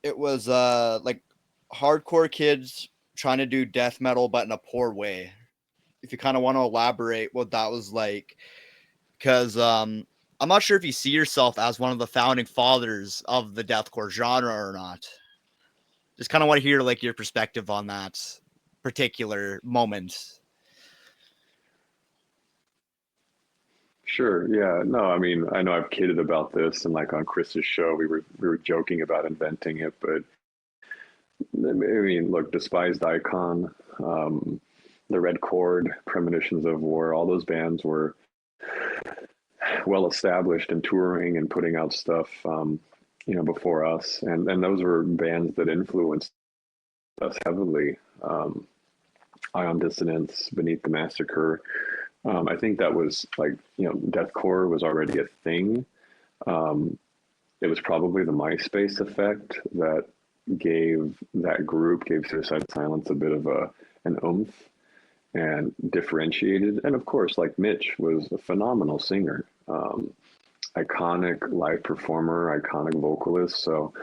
it was like hardcore kids trying to do death metal but in a poor way. If you kind of want to elaborate what that was like, because I'm not sure if you see yourself as one of the founding fathers of the deathcore genre or not. Just kind of want to hear like your perspective on that particular moment. sure. Yeah, no, I mean, I know I've kidded about this, and like on Chris's show, we were joking about inventing it, but I mean, look, Despised Icon, The Red Chord, Premonitions of War, all those bands were well established and touring and putting out stuff, before us. And those were bands that influenced us heavily. Ion Dissonance, Beneath the Massacre. I think that was like, deathcore was already a thing. It was probably the MySpace effect that gave Suicide Silence a bit of an oomph and differentiated. And of course, like Mitch was a phenomenal singer, iconic live performer, iconic vocalist. So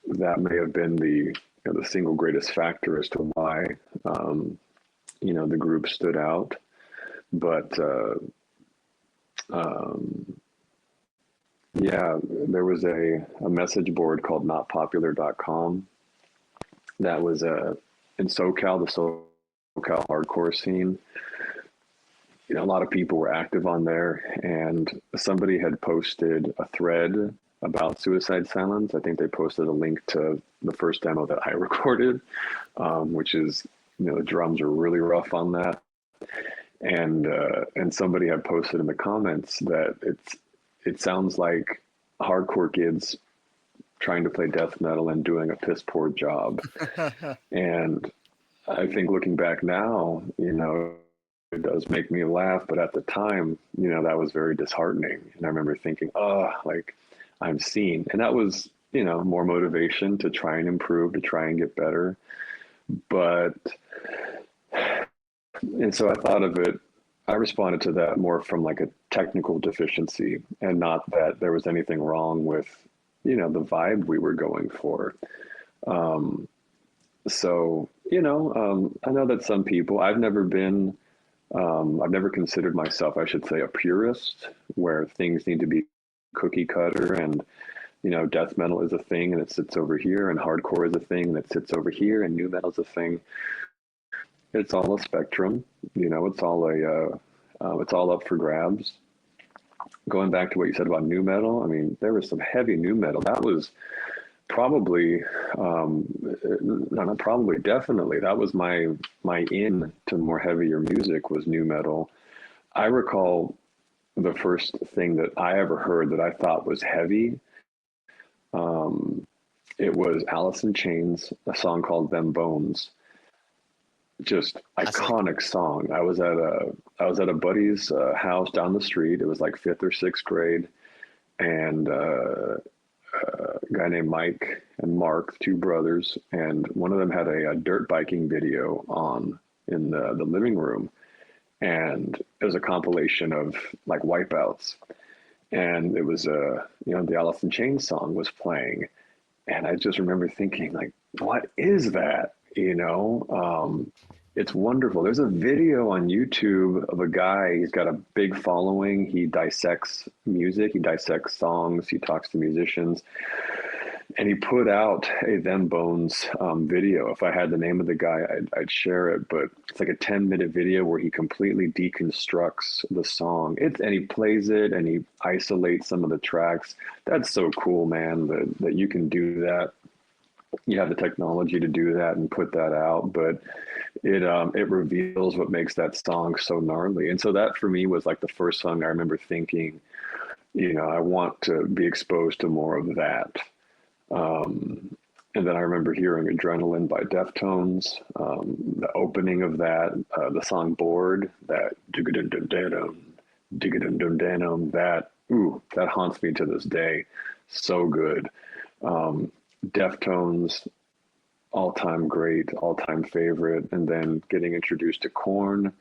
that may have been the single greatest factor as to why the group stood out. But yeah, there was a message board called notpopular.com that was in SoCal, the SoCal hardcore scene. A lot of people were active on there, and somebody had posted a thread about Suicide Silence. I think they posted a link to the first demo that I recorded, which is, the drums are really rough on that. And somebody had posted in the comments that it sounds like hardcore kids trying to play death metal and doing a piss poor job. And I think looking back now, it does make me laugh, but at the time, that was very disheartening. And I remember thinking, like I'm seen. And that was, more motivation to try and improve, to try and get better. And so I thought of it, I responded to that more from like a technical deficiency, and not that there was anything wrong with, the vibe we were going for. So, I know that some people, I've never considered myself, I should say, a purist, where things need to be cookie cutter and, death metal is a thing and it sits over here, and hardcore is a thing that sits over here, and nu metal is a thing. It's all a spectrum, it's all up for grabs. Going back to what you said about nu metal, I mean, there was some heavy nu metal. That was probably, definitely, that was my in to more heavier music was nu metal. I recall the first thing that I ever heard that I thought was heavy. It was Alice in Chains, a song called Them Bones. Just iconic song. I was at a buddy's house down the street. It was like 5th or 6th grade, and a guy named Mike and Mark, two brothers, and one of them had a dirt biking video on in the living room, and it was a compilation of like wipeouts, and it was the Alice in Chains song was playing, and I just remember thinking, like, what is that? It's wonderful. There's a video on YouTube of a guy, he's got a big following. He dissects music, he dissects songs, he talks to musicians, and he put out a Them Bones video. If I had the name of the guy, I'd share it, but it's like a 10-minute video where he completely deconstructs the song. And he plays it and he isolates some of the tracks. That's so cool, man, that you can do that. You have the technology to do that and put that out, but it reveals what makes that song so gnarly. And so that for me was like the first song I remember thinking, I want to be exposed to more of that. And then I remember hearing Adrenaline by Deftones, the opening of that, the song Bored, that that haunts me to this day. So good. Deftones, all-time great, all-time favorite, and then getting introduced to Korn.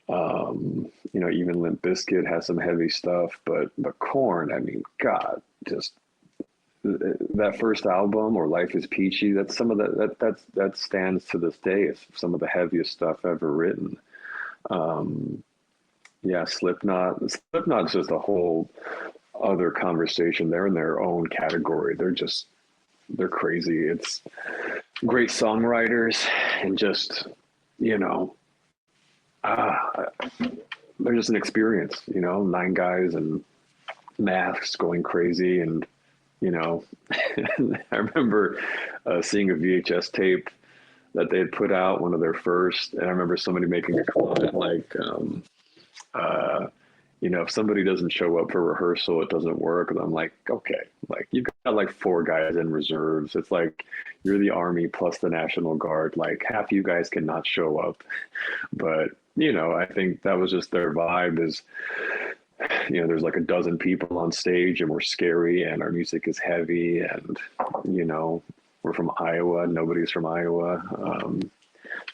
Even Limp Bizkit has some heavy stuff, but Korn, I mean, God, just that first album, or Life is Peachy, that's some of that stands to this day as some of the heaviest stuff ever written. Slipknot's just a whole other conversation. They're in their own category. They're crazy. It's great songwriters, and just, they're just an experience, 9 guys and masks going crazy, and you know, I remember seeing a VHS tape that they had put out, one of their first, and I remember somebody making a comment like, uh, if somebody doesn't show up for rehearsal, it doesn't work. And I'm like, okay, like you've got like 4 guys in reserves. It's like you're the Army plus the National Guard. Like half you guys cannot show up. But, I think that was just their vibe is, there's like a dozen people on stage and we're scary and our music is heavy and, we're from Iowa. Nobody's from Iowa.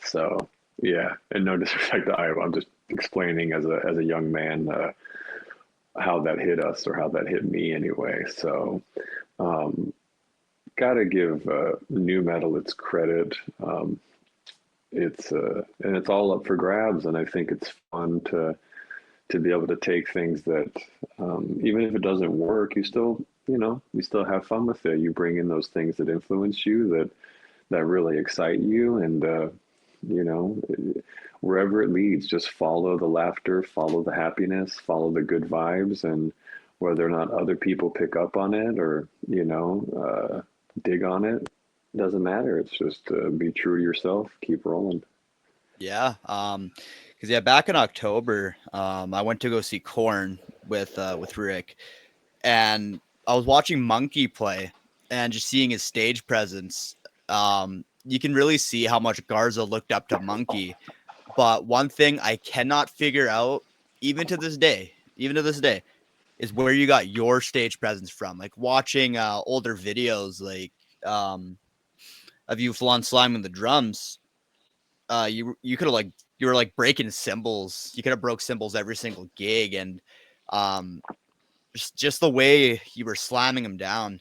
So yeah, and no disrespect to Iowa. I'm just explaining as a young man, how that hit us or how that hit me anyway. So, got to give new metal its credit. And it's all up for grabs, and I think it's fun to be able to take things that, even if it doesn't work, you still have fun with it. You bring in those things that influence you, that really excite you, and wherever it leads, just follow the laughter, follow the happiness, follow the good vibes, and whether or not other people pick up on it or dig on it, doesn't matter. It's just be true to yourself, keep rolling. Yeah. Because back in October, I went to go see Korn with Rick, and I was watching Monkey play, and just seeing his stage presence. You can really see how much Garza looked up to Monkey. But one thing I cannot figure out, even to this day, is where you got your stage presence from. Like watching older videos, like of you full on slamming the drums. You could have you were like breaking cymbals. You could have broke cymbals every single gig, and um, just the way you were slamming them down.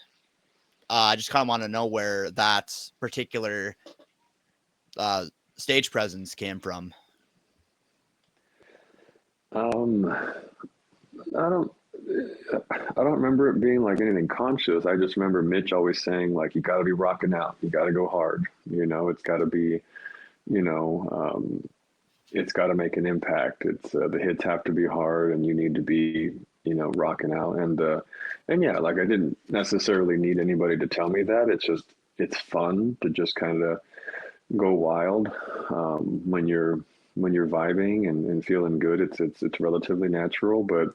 I just kind of want to know where that particular uh, stage presence came from. Um, I don't, I don't remember it being like anything conscious. I just remember Mitch always saying like, you got to be rocking out, you got to go hard. It's got to be, you know, um, it's got to make an impact. It's the hits have to be hard, and you need to be, rocking out. And yeah, like I didn't necessarily need anybody to tell me that. It's fun to just kind of go wild when you're vibing and feeling good. It's relatively natural, but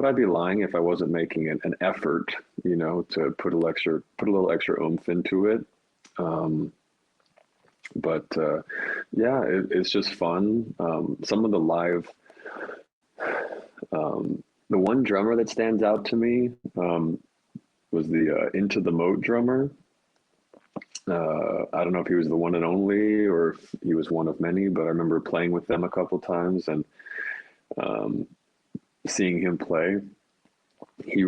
I'd be lying if I wasn't making an effort, to put a little extra oomph into it. Um, but yeah, it's just fun. Some of the live, the one drummer that stands out to me was the Into the Moat drummer. I don't know if he was the one and only or if he was one of many, but I remember playing with them a couple times and um, seeing him play. He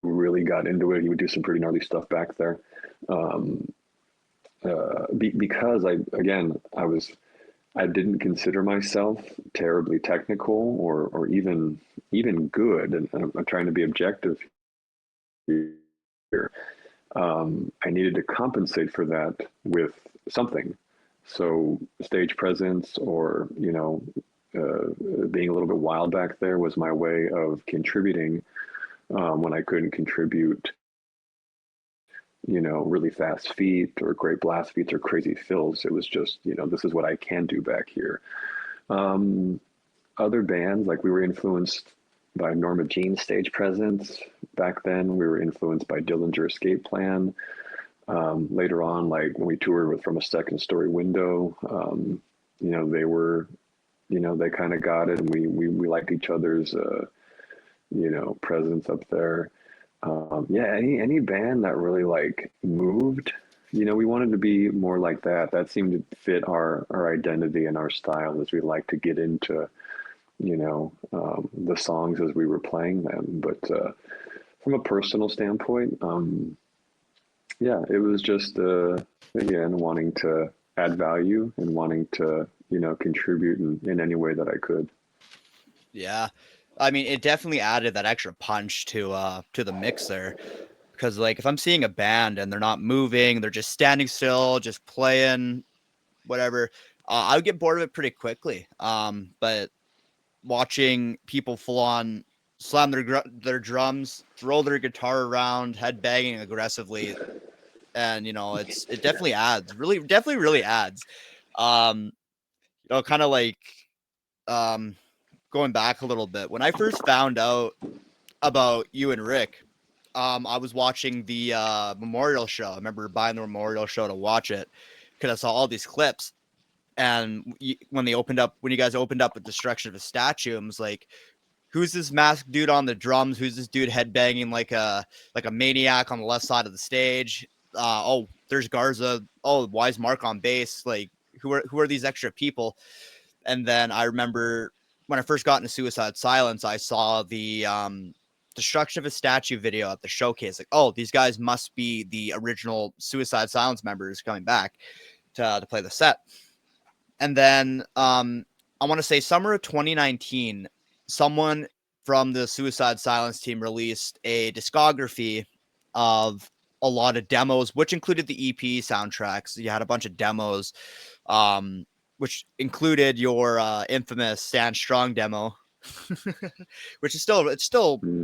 really got into it. He would do some pretty gnarly stuff back there. Um, because I didn't consider myself terribly technical or even good, and I'm trying to be objective here. I needed to compensate for that with something. So stage presence or, being a little bit wild back there was my way of contributing when I couldn't contribute, really fast feet or great blast beats or crazy fills. It was just, this is what I can do back here. Um, Other bands, like we were influenced by Norma Jean's stage presence. Back then, we were influenced by Dillinger Escape Plan. Later on, like when we toured with From a Second Story Window, they were, they kind of got it, and we liked each other's, presence up there. Yeah, any band that really like moved, we wanted to be more like that. That seemed to fit our identity and our style as we like to get into, the songs as we were playing them. But from a personal standpoint, yeah, it was just again wanting to add value and wanting to contribute in any way that I could. Yeah. I mean, it definitely added that extra punch to the mix there. Because like if I'm seeing a band and they're not moving, they're just standing still, just playing, whatever, I would get bored of it pretty quickly. But watching people full on slam their drums, throw their guitar around, head banging aggressively, and it definitely adds, really adds. Um, kind of like um, going back a little bit when I first found out about you and Rick. I was watching the memorial show. I remember buying the memorial show to watch it because I saw all these clips. And when you guys opened up with destruction of a statue, I was like, who's this masked dude on the drums? Who's this dude headbanging like a maniac on the left side of the stage? Oh, there's Garza. Oh, why is Mark on bass? Like, who are these extra people? And then I remember when I first got into Suicide Silence, I saw the destruction of a statue video at the showcase. Like, oh, these guys must be the original Suicide Silence members coming back to play the set. And then I want to say summer of 2019, someone from the Suicide Silence team released a discography of a lot of demos, which included the EP soundtracks. You had a bunch of demos, which included your infamous Stand Strong demo, which is still a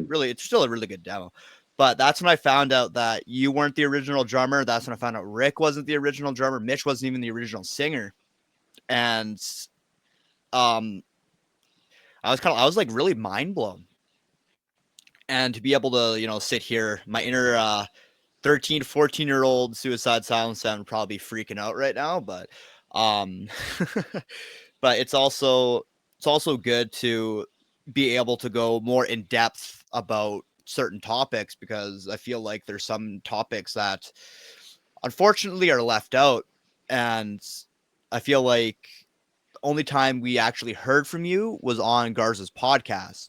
really good demo. But that's when I found out that you weren't the original drummer. That's when I found out Rick wasn't the original drummer. Mitch wasn't even the original singer. And um I was like really mind blown. And to be able to, sit here, my inner 13, 14-year-old Suicide Silence fan would probably be freaking out right now, but um but it's also good to be able to go more in depth about certain topics, because I feel like there's some topics that unfortunately are left out. And I feel like the only time we actually heard from you was on Garza's podcast.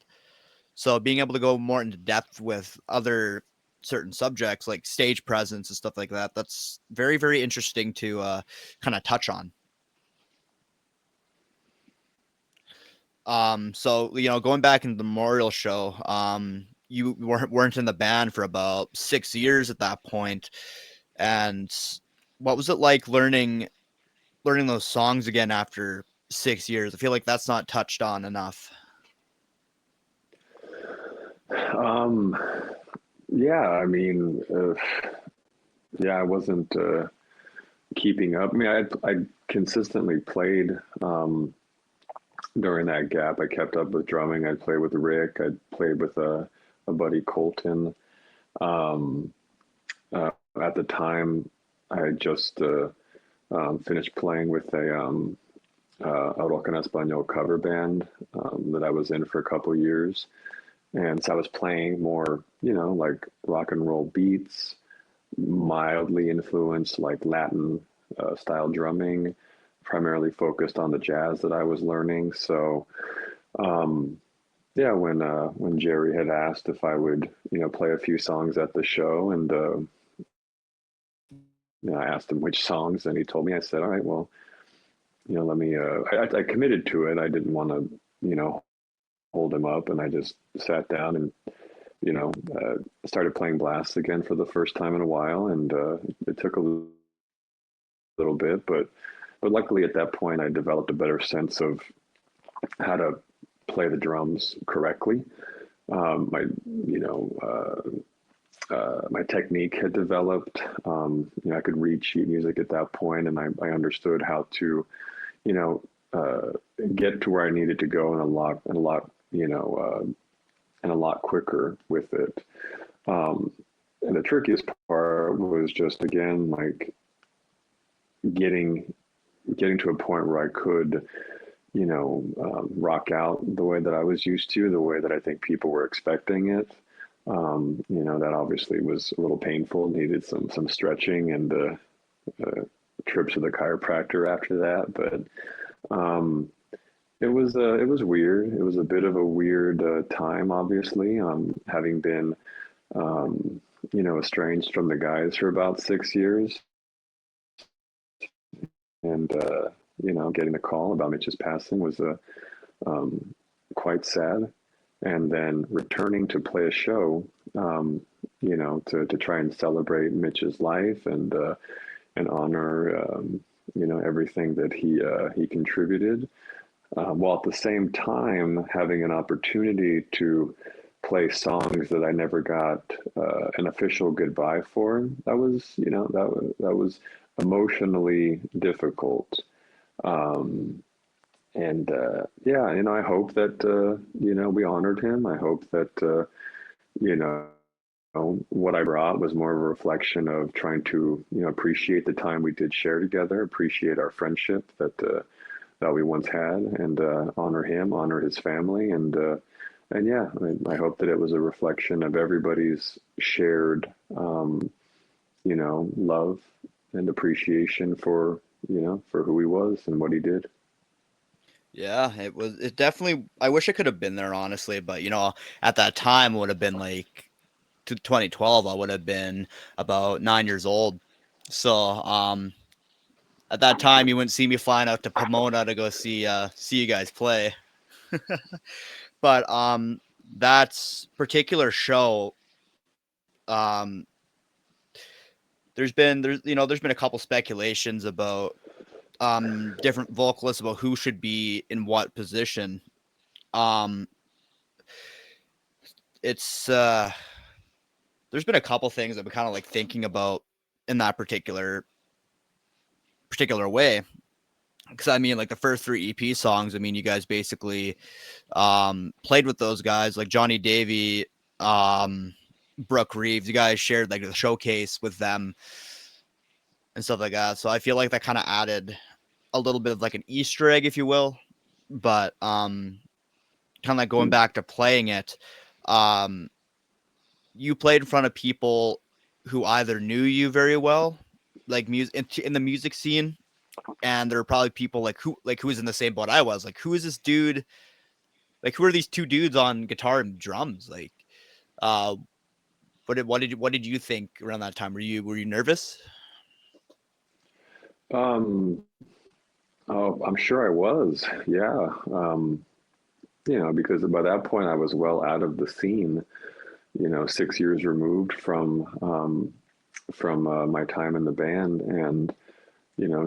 So being able to go more into depth with other certain subjects like stage presence and stuff like that, that's very, very interesting to kind of touch on. So going back into the memorial show, you weren't in the band for about 6 years at that point, and what was it like learning those songs again after 6 years? I feel like that's not touched on enough. Um, yeah, I mean, yeah, I wasn't keeping up. I mean, I consistently played during that gap. I kept up with drumming. I played with Rick. I played with a buddy Colton. Um, at the time, I had just finished playing with a rock en español cover band that I was in for a couple of years. And so I was playing more, like rock and roll beats, mildly influenced like Latin style drumming, primarily focused on the jazz that I was learning. So, yeah, when Jerry had asked if I would, play a few songs at the show, and I asked him which songs, and he told me. I said, all right, well, let me. I committed to it. I didn't want to, hold him up, and I just sat down and started playing Blast again for the first time in a while, and it took a little bit, but luckily at that point I developed a better sense of how to play the drums correctly. My my technique had developed. I could read sheet music at that point, and I understood how to, you know, get to where I needed to go, and a lot quicker with it. And the trickiest part was just again like getting to a point where I could, rock out the way that I was used to, the way that I think people were expecting it. That obviously was a little painful, needed some stretching and trip to the chiropractor after that. But it was weird. It was a bit of a weird time, obviously, having been estranged from the guys for about 6 years, and getting the call about Mitch's passing was quite sad. And then returning to play a show, to try and celebrate Mitch's life and honor everything that he contributed, while at the same time having an opportunity to play songs that I never got an official goodbye for. That was, that was emotionally difficult. Um, and yeah, I hope that we honored him. I hope that you know what I brought was more of a reflection of trying to appreciate the time we did share together, appreciate our friendship that we once had, and honor him, honor his family, and yeah, I hope that it was a reflection of everybody's shared love and appreciation for for who he was and what he did. Yeah, it definitely, I wish I could have been there, honestly, but at that time it would have been like to 2012, I would have been about 9 years old. So, at that time, you wouldn't see me flying out to Pomona to go see you guys play. But that particular show, um, there's been a couple speculations about different vocalists about who should be in what position. Um, it's there's been a couple things I've been kind of like thinking about in that particular way. Because I mean, like the first three EP songs, I mean, you guys basically played with those guys like Johnny Davey, Brooke Reeves. You guys shared like the showcase with them and stuff like that. So I feel like that kind of added a little bit of like an Easter egg, if you will. But kind of like going back to playing it, um, you played in front of people who either knew you very well, like music in the music scene, and there are probably people who was in the same boat I was. Like, who is this dude? Like, who are these two dudes on guitar and drums? Like, uh, what did you think around that time? Were you nervous? Um, oh, I'm sure I was. Yeah. Because by that point I was well out of the scene. 6 years removed from my time in the band, and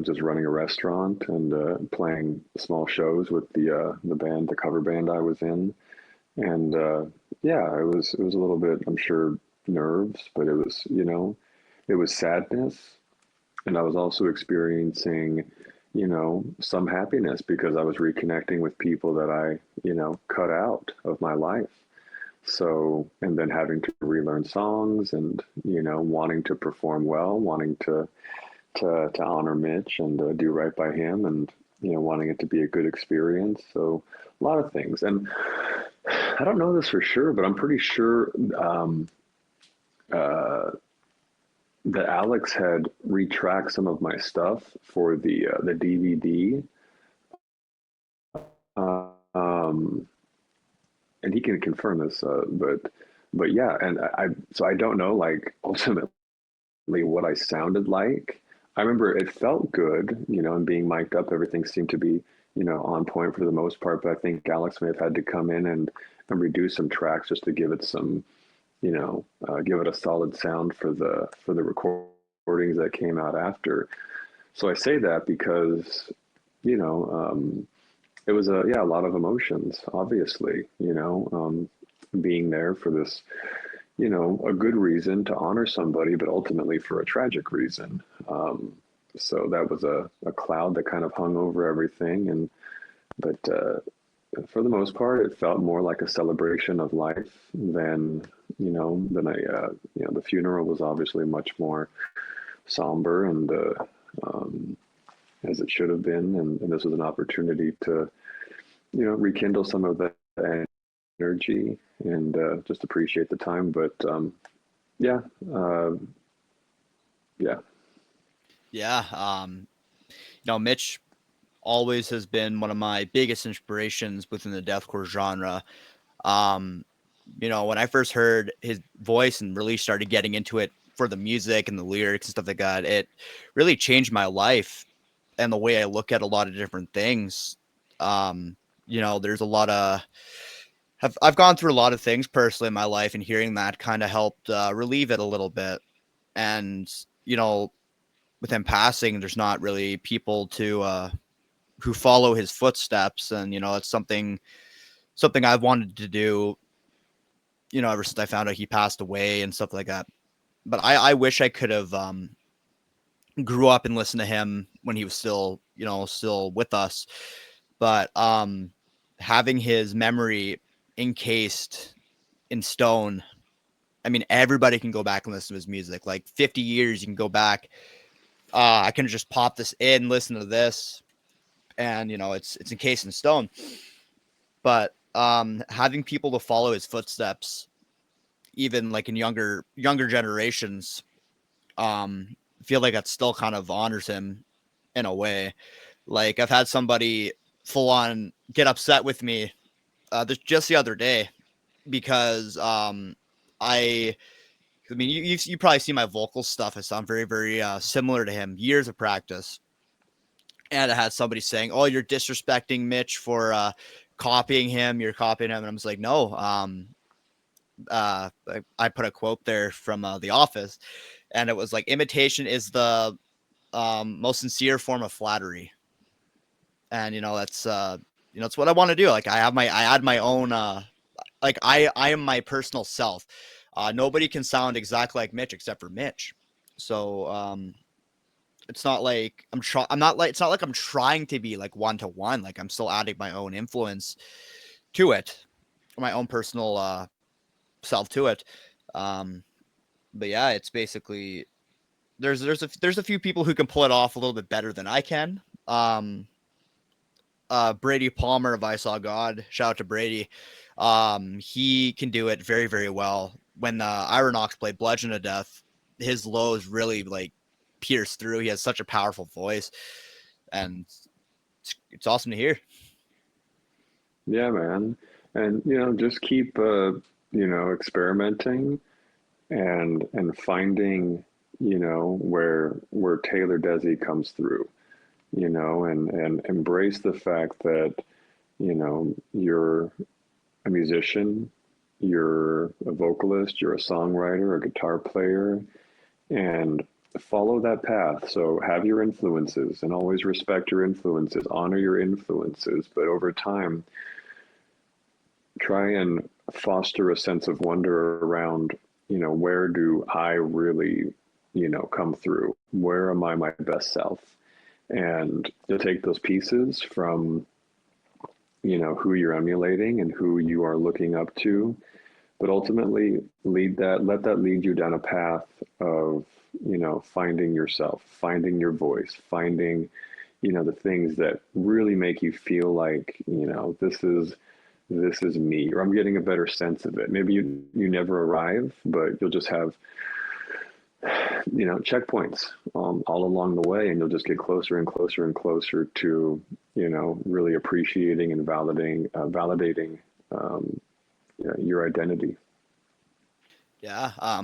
just running a restaurant and playing small shows with the band, the cover band I was in, and yeah, it was a little bit, I'm sure, nerves, but it was sadness, and I was also experiencing some happiness because I was reconnecting with people that I cut out of my life. So, and then having to relearn songs and wanting to perform well, wanting to honor Mitch and do right by him, and wanting it to be a good experience. So a lot of things, and I don't know this for sure, but I'm pretty sure uh, that Alex had retracked some of my stuff for the DVD. Um, and he can confirm this, but yeah, and so I don't know, like, ultimately what I sounded like. I remember it felt good, and being mic'd up, everything seemed to be, on point for the most part. But I think Alex may have had to come in and reduce some tracks just to give it some, give it a solid sound for the recordings that came out after. So I say that because, you know, it was a lot of emotions, obviously, being there for this, a good reason to honor somebody, but ultimately for a tragic reason. So that was a cloud that kind of hung over everything. But for the most part, it felt more like a celebration of life the funeral was obviously much more somber and as it should have been. And this was an opportunity to, rekindle some of that energy and just appreciate the time. But yeah, uh, yeah. Yeah. Mitch always has been one of my biggest inspirations within the deathcore genre. Um, when I first heard his voice and really started getting into it for the music and the lyrics and stuff like that, it really changed my life and the way I look at a lot of different things. There's a lot of I've gone through a lot of things personally in my life, and hearing that kind of helped relieve it a little bit. And with him passing, there's not really people to who follow his footsteps, and it's something I've wanted to do ever since I found out he passed away and stuff like that. But I wish I could have grew up and listened to him when he was still, still with us. But having his memory encased in stone, I mean, everybody can go back and listen to his music. Like 50 years, you can go back. I can just pop this in, listen to this, and it's encased in stone. But having people to follow his footsteps, even like in younger generations, feel like that still kind of honors him in a way. Like I've had somebody full on get upset with me just the other day because I mean, you probably see my vocal stuff. I sound very, very similar to him. Years of practice, and I had somebody saying, "Oh, you're disrespecting Mitch for copying him. You're copying him," and I was like, "No." I put a quote there from The Office, and it was like, "Imitation is the most sincere form of flattery," and it's what I want to do. Like I add my own like I am my personal self. Nobody can sound exactly like Mitch except for Mitch. So it's not like I'm not like it's not like I'm trying to be like one to one. Like I'm still adding my own influence to it, my own personal self to it. Um, but yeah, it's basically there's a few people who can pull it off a little bit better than I can. Brady Palmer of I Saw God. Shout out to Brady. He can do it very, very well. When the Iron Ox played Bludgeon to Death, his lows really like pierce through. He has such a powerful voice, and it's awesome to hear. Yeah, man. And just keep experimenting and finding, where Taylor Desi comes through, and embrace the fact that, you're a musician, you're a vocalist, you're a songwriter, a guitar player, and follow that path. So have your influences and always respect your influences, honor your influences, but over time, try and foster a sense of wonder around, where do I really, come through? Where am I my best self? And to take those pieces from, who you're emulating and who you are looking up to, but ultimately let that lead you down a path of, finding yourself, finding your voice, finding, the things that really make you feel like, this is me, or I'm getting a better sense of it. Maybe you never arrive, but you'll just have, checkpoints all along the way, and you'll just get closer and closer and closer to, really appreciating and validating your identity. Yeah.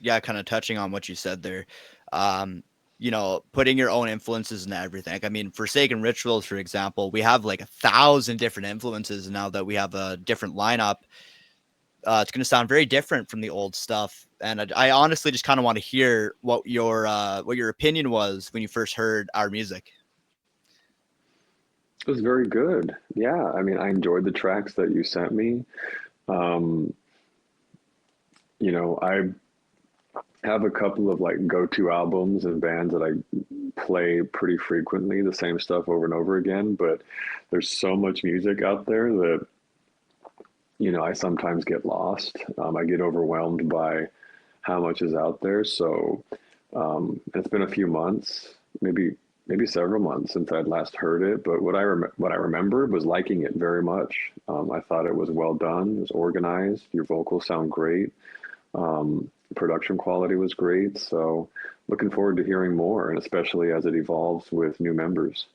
Yeah, kind of touching on what you said there. Putting your own influences in everything. Like, I mean, Forsaken Rituals, for example, we have like 1,000 different influences now that we have a different lineup. It's going to sound very different from the old stuff, and I honestly just kind of want to hear what your opinion was when you first heard our music. It was very good. Yeah, I mean, I enjoyed the tracks that you sent me. Um, I have a couple of like go-to albums and bands that I play pretty frequently, the same stuff over and over again, but there's so much music out there that, I sometimes get lost. I get overwhelmed by how much is out there. So it's been a few months, maybe several months since I'd last heard it. But what I remembered was liking it very much. I thought it was well done. It was organized. Your vocals sound great. Production quality was great. So looking forward to hearing more, and especially as it evolves with new members.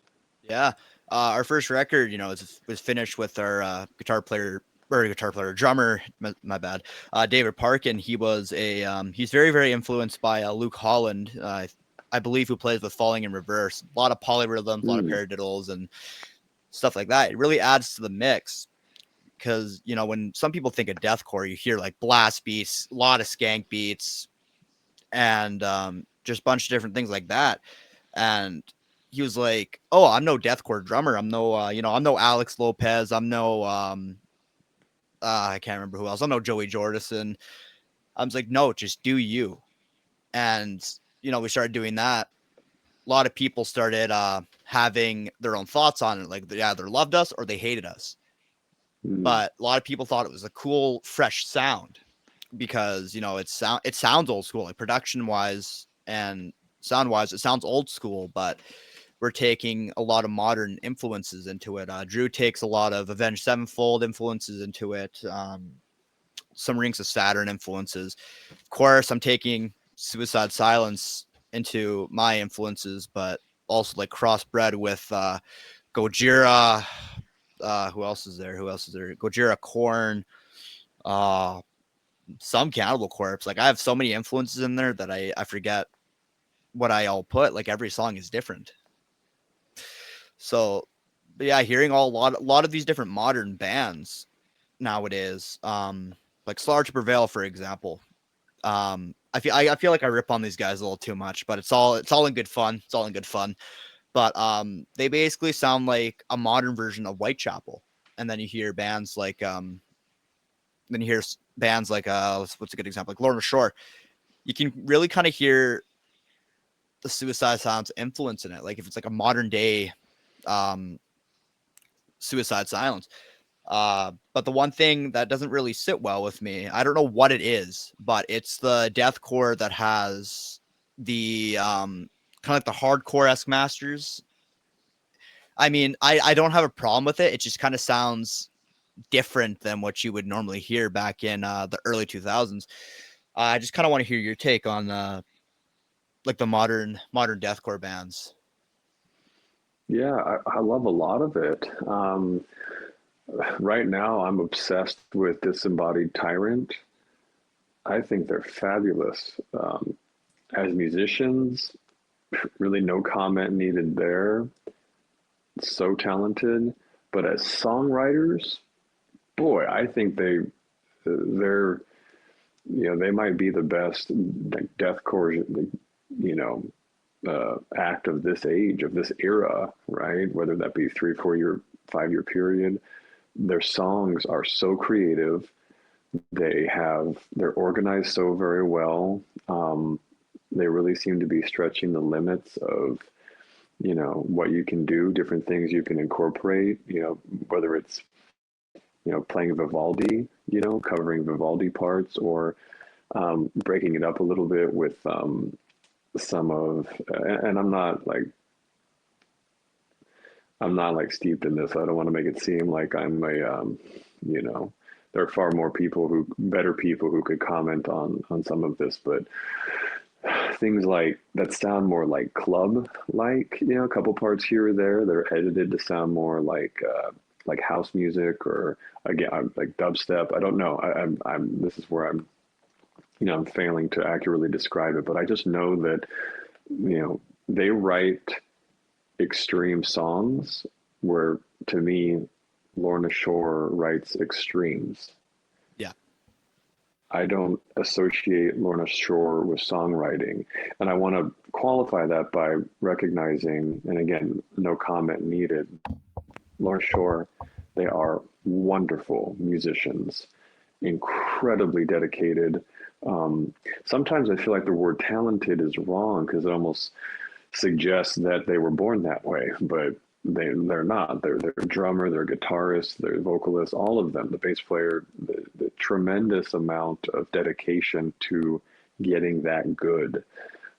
Yeah. Our first record, was finished with our drummer, my bad, David Parkin. He's very, very influenced by Luke Holland, I believe, who plays with Falling in Reverse. A lot of polyrhythms, a lot of paradiddles and stuff like that. It really adds to the mix because, when some people think of deathcore, you hear like blast beats, a lot of skank beats, and just a bunch of different things like that. And he was like, "Oh, I'm no deathcore drummer. I'm no, I'm no Alex Lopez. I'm no, I can't remember who else. I know Joey Jordison. I was like, no, just do you. And we started doing that. A lot of people started having their own thoughts on it. Like they either loved us or they hated us. Mm, But a lot of people thought it was a cool, fresh sound because it sounds old school, like production wise and sound wise. It sounds old school, but we're taking a lot of modern influences into it. Drew takes a lot of Avenged Sevenfold influences into it. Some Rings of Saturn influences. Of course, I'm taking Suicide Silence into my influences, but also like crossbred with Gojira. Who else is there? Gojira, Korn, uh, some Cannibal Corpse. Like I have so many influences in there that I forget what I all put. Like every song is different. So, but yeah, hearing a lot of these different modern bands nowadays, like Slar to Prevail, for example. I feel like I rip on these guys a little too much, but it's all in good fun. It's all in good fun. But they basically sound like a modern version of Whitechapel. And then you hear bands like what's a good example, like Lorna Shore. You can really kind of hear the Suicide Silence influence in it. Like if it's like a modern day um Suicide Silence. But the one thing that doesn't really sit well with me, I don't know what it is, but it's the deathcore that has the kind of like the hardcore esque masters. I mean, I don't have a problem with it. It just kind of sounds different than what you would normally hear back in the early 2000s. I just kind of want to hear your take on like the modern deathcore bands. yeah, I love a lot of it. Right now, I'm obsessed with Disembodied Tyrant. I think they're fabulous. As musicians, really no comment needed there. So talented. But as songwriters, boy, I think they're they might be the best like deathcore you know act of this age, of this era, right? Whether that be 3 4 year 5 year period, their songs are so creative. They're organized so very well. They really seem to be stretching the limits of what you can do, different things you can incorporate, whether it's playing Vivaldi, covering Vivaldi parts, or breaking it up a little bit with some of, and I'm not like steeped in this. I don't want to make it seem like I'm you know, there are far more better people who could comment on some of this, but things like that sound more like club, like, a couple parts here or there, they're edited to sound more like house music, or again, like dubstep. I don't know. This is where I'm failing to accurately describe it, but I just know that, they write extreme songs where, to me, Lorna Shore writes extremes. Yeah. I don't associate Lorna Shore with songwriting. And I want to qualify that by recognizing, and again, no comment needed, Lorna Shore, they are wonderful musicians, incredibly dedicated. Sometimes I feel like the word talented is wrong because it almost suggests that they were born that way, but they're not. They're drummer, they're guitarist, they're vocalist, all of them, the bass player, the tremendous amount of dedication to getting that good.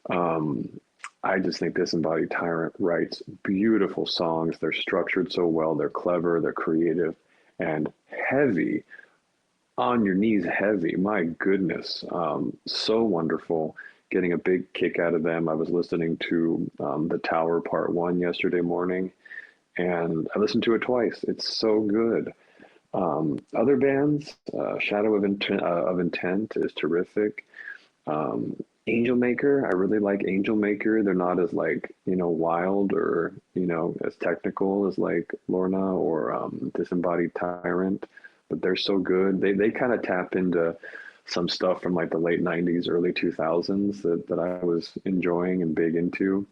I just think Disembodied Tyrant writes beautiful songs. They're structured so well, they're clever, they're creative, and heavy, on your knees heavy. My goodness, so wonderful. Getting a big kick out of them. I was listening to The Tower Part 1 yesterday morning, and I listened to it twice. It's so good. Other bands, Shadow of Intent is terrific. Angel Maker, I really like Angel Maker. They're not as wild or as technical as like Lorna or Disembodied Tyrant, but they're so good. They kind of tap into some stuff from like the late 90s, early 2000s that I was enjoying and big into.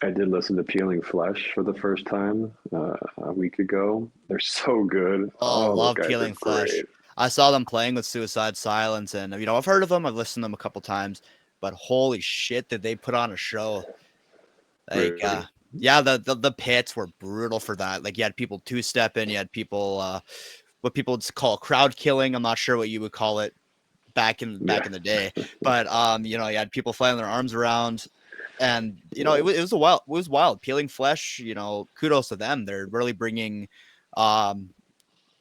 I did listen to Peeling Flesh for the first time a week ago. They're so good. Oh, Oh, those love guys are Peeling Flesh. great. I saw them playing with Suicide Silence, and I've heard of them. I've listened to them a couple times, but holy shit, did they put on a show! Like, Really. yeah, the pits were brutal for that. Like, you had people two stepping, you had people, what people would call crowd killing. I'm not sure what you would call it back Yeah. in the day, but you had people flailing their arms around, and Yeah. it was wild. Peeling Flesh, kudos to them. They're really bringing, um,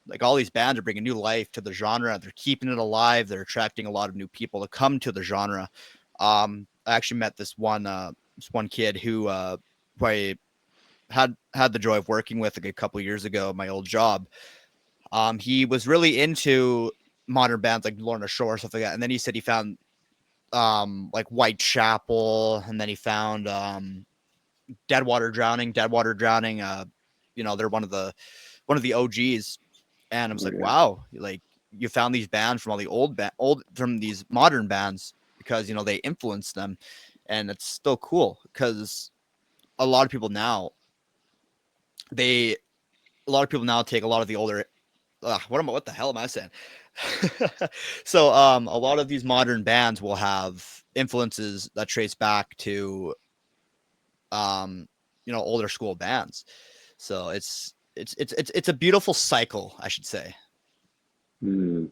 like all these bands are bringing new life to the genre. They're keeping it alive. They're attracting a lot of new people to come to the genre. I actually met this one kid who I had the joy of working with like a couple years ago at my old job. He was really into modern bands like Lorna Shore, stuff like that. And then he said he found like Whitechapel, and then he found Deadwater Drowning. They're one of the OGs. And I was like, Okay. wow, like you found these bands from all the old from these modern bands because they influenced them, and it's still cool because a lot of people now they a lot of people now take a lot of the older what the hell am I saying? So a lot of these modern bands will have influences that trace back to um older school bands. So it's a beautiful cycle, I should say. Mm,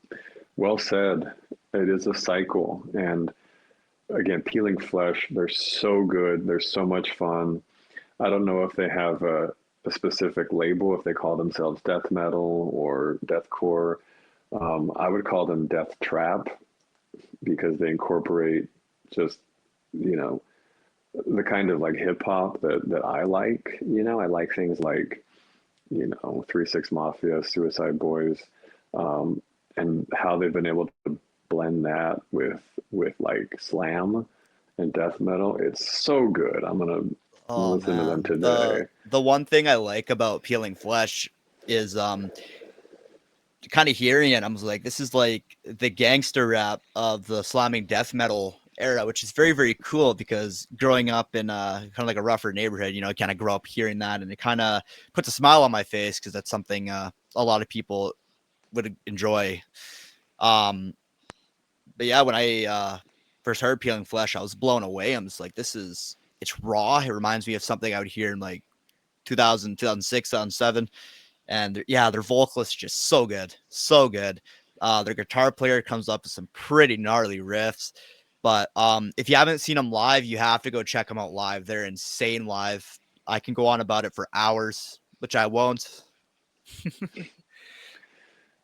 well said. It is a cycle. And again, Peeling Flesh, they're so good. They're so much fun. I don't know if they have a specific label, if they call themselves death metal or deathcore. I would call them death trap because they incorporate just, you know, the kind of like hip hop that I like. I like things like, 3 6 Mafia, Suicide Boys, um, and how they've been able to blend that with like slam and death metal. It's so good. I'm gonna Oh listen to them man, the today. the one thing I like about Peeling Flesh is kind of hearing it. I was like, this is like the gangster rap of the slamming death metal era, which is very very cool because growing up in kind of like a rougher neighborhood, I kind of grow up hearing that, and it kind of puts a smile on my face because that's something a lot of people would enjoy. Um, but yeah, when I first heard Peeling Flesh, I was blown away. I'm just like, it's raw. It reminds me of something I would hear in like 2000, 2006, 2007. And yeah, their vocalist just so good, so good. Their guitar player comes up with some pretty gnarly riffs. But if you haven't seen them live, you have to go check them out live. They're insane live. I can go on about it for hours, which I won't.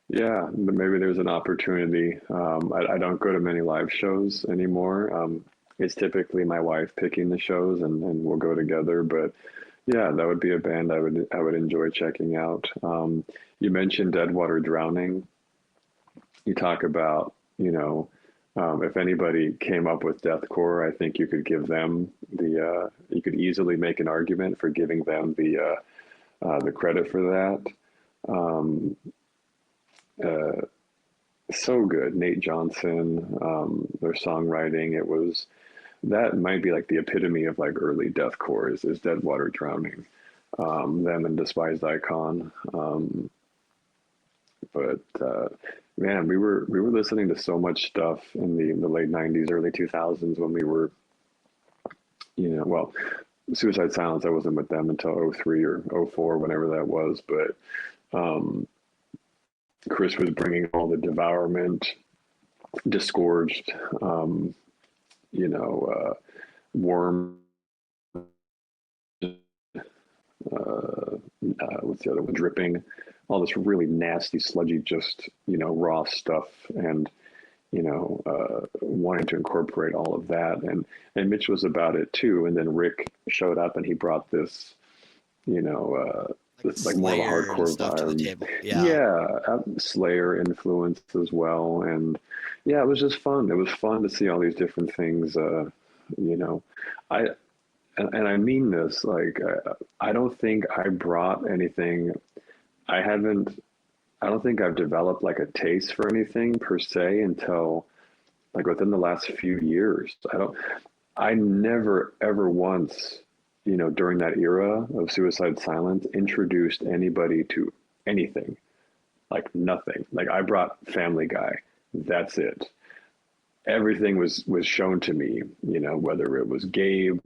Yeah, maybe there's an opportunity. I don't go to many live shows anymore. It's typically my wife picking the shows, and we'll go together. But yeah, that would be a band I would enjoy checking out. You mentioned Deadwater Drowning. You talk about, if anybody came up with deathcore, I think you could give them you could easily make an argument for giving them the credit for that. Um, uh, so good. Nate Johnson, their songwriting, that might be like the epitome of like early deathcore is Deadwater Drowning. Them and Despised Icon. But man, we were listening to so much stuff in the late '90s, early 2000s when we were, well, Suicide Silence. I wasn't with them until '03 or '04, whenever that was. But um, Chris was bringing all the Devourment, Disgorged, you know, Worm. What's the other one? Dripping. All this really nasty, sludgy, just raw stuff, and wanting to incorporate all of that, and Mitch was about it too. And then Rick showed up, and he brought this, you know, Like like more of a Slayer and hardcore stuff to the vibe. table. Yeah. Yeah, Slayer influence as well, and yeah, it was just fun. It was fun to see all these different things. You know, I and I mean this like I don't think I brought anything. I haven't. I don't think I've developed like a taste for anything per se until like within the last few years. I never ever once during that era of Suicide Silence, introduced anybody to anything. Like nothing. Like I brought Family Guy. That's it. Everything was shown to me, whether it was Gabe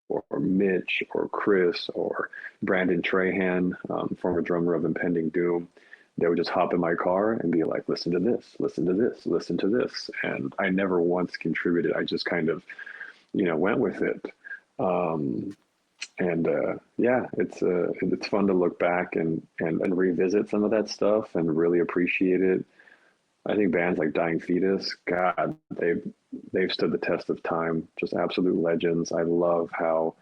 or Mitch or Chris or Brandon Trahan, former drummer of Impending Doom. They would just hop in my car and be like, listen to this, listen to this, listen to this. And I never once contributed. I just kind of, went with it. Yeah, it's fun to look back and revisit some of that stuff and really appreciate it. I think bands like Dying Fetus, God, they've stood the test of time. Just absolute legends. I love how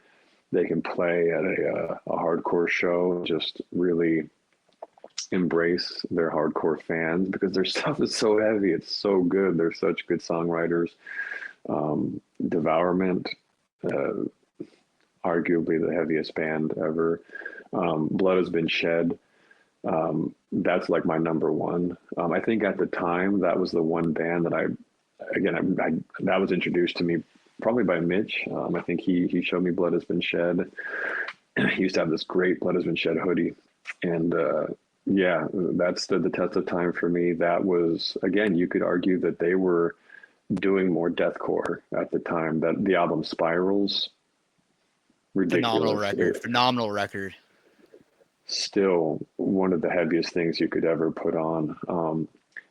they can play at a hardcore show, just really embrace their hardcore fans because their stuff is so heavy. It's so good. They're such good songwriters. Devourment, arguably the heaviest band ever. Blood Has Been Shed. That's like my number one. I think at the time that was the one band that I that was introduced to me probably by Mitch. I think he showed me Blood Has Been Shed. He used to have this great Blood Has Been Shed hoodie, and yeah, that stood the test of time for me. That was, again, you could argue that they were doing more deathcore at the time. That the album Spirals, ridiculous. Phenomenal record. Still one of the heaviest things you could ever put on.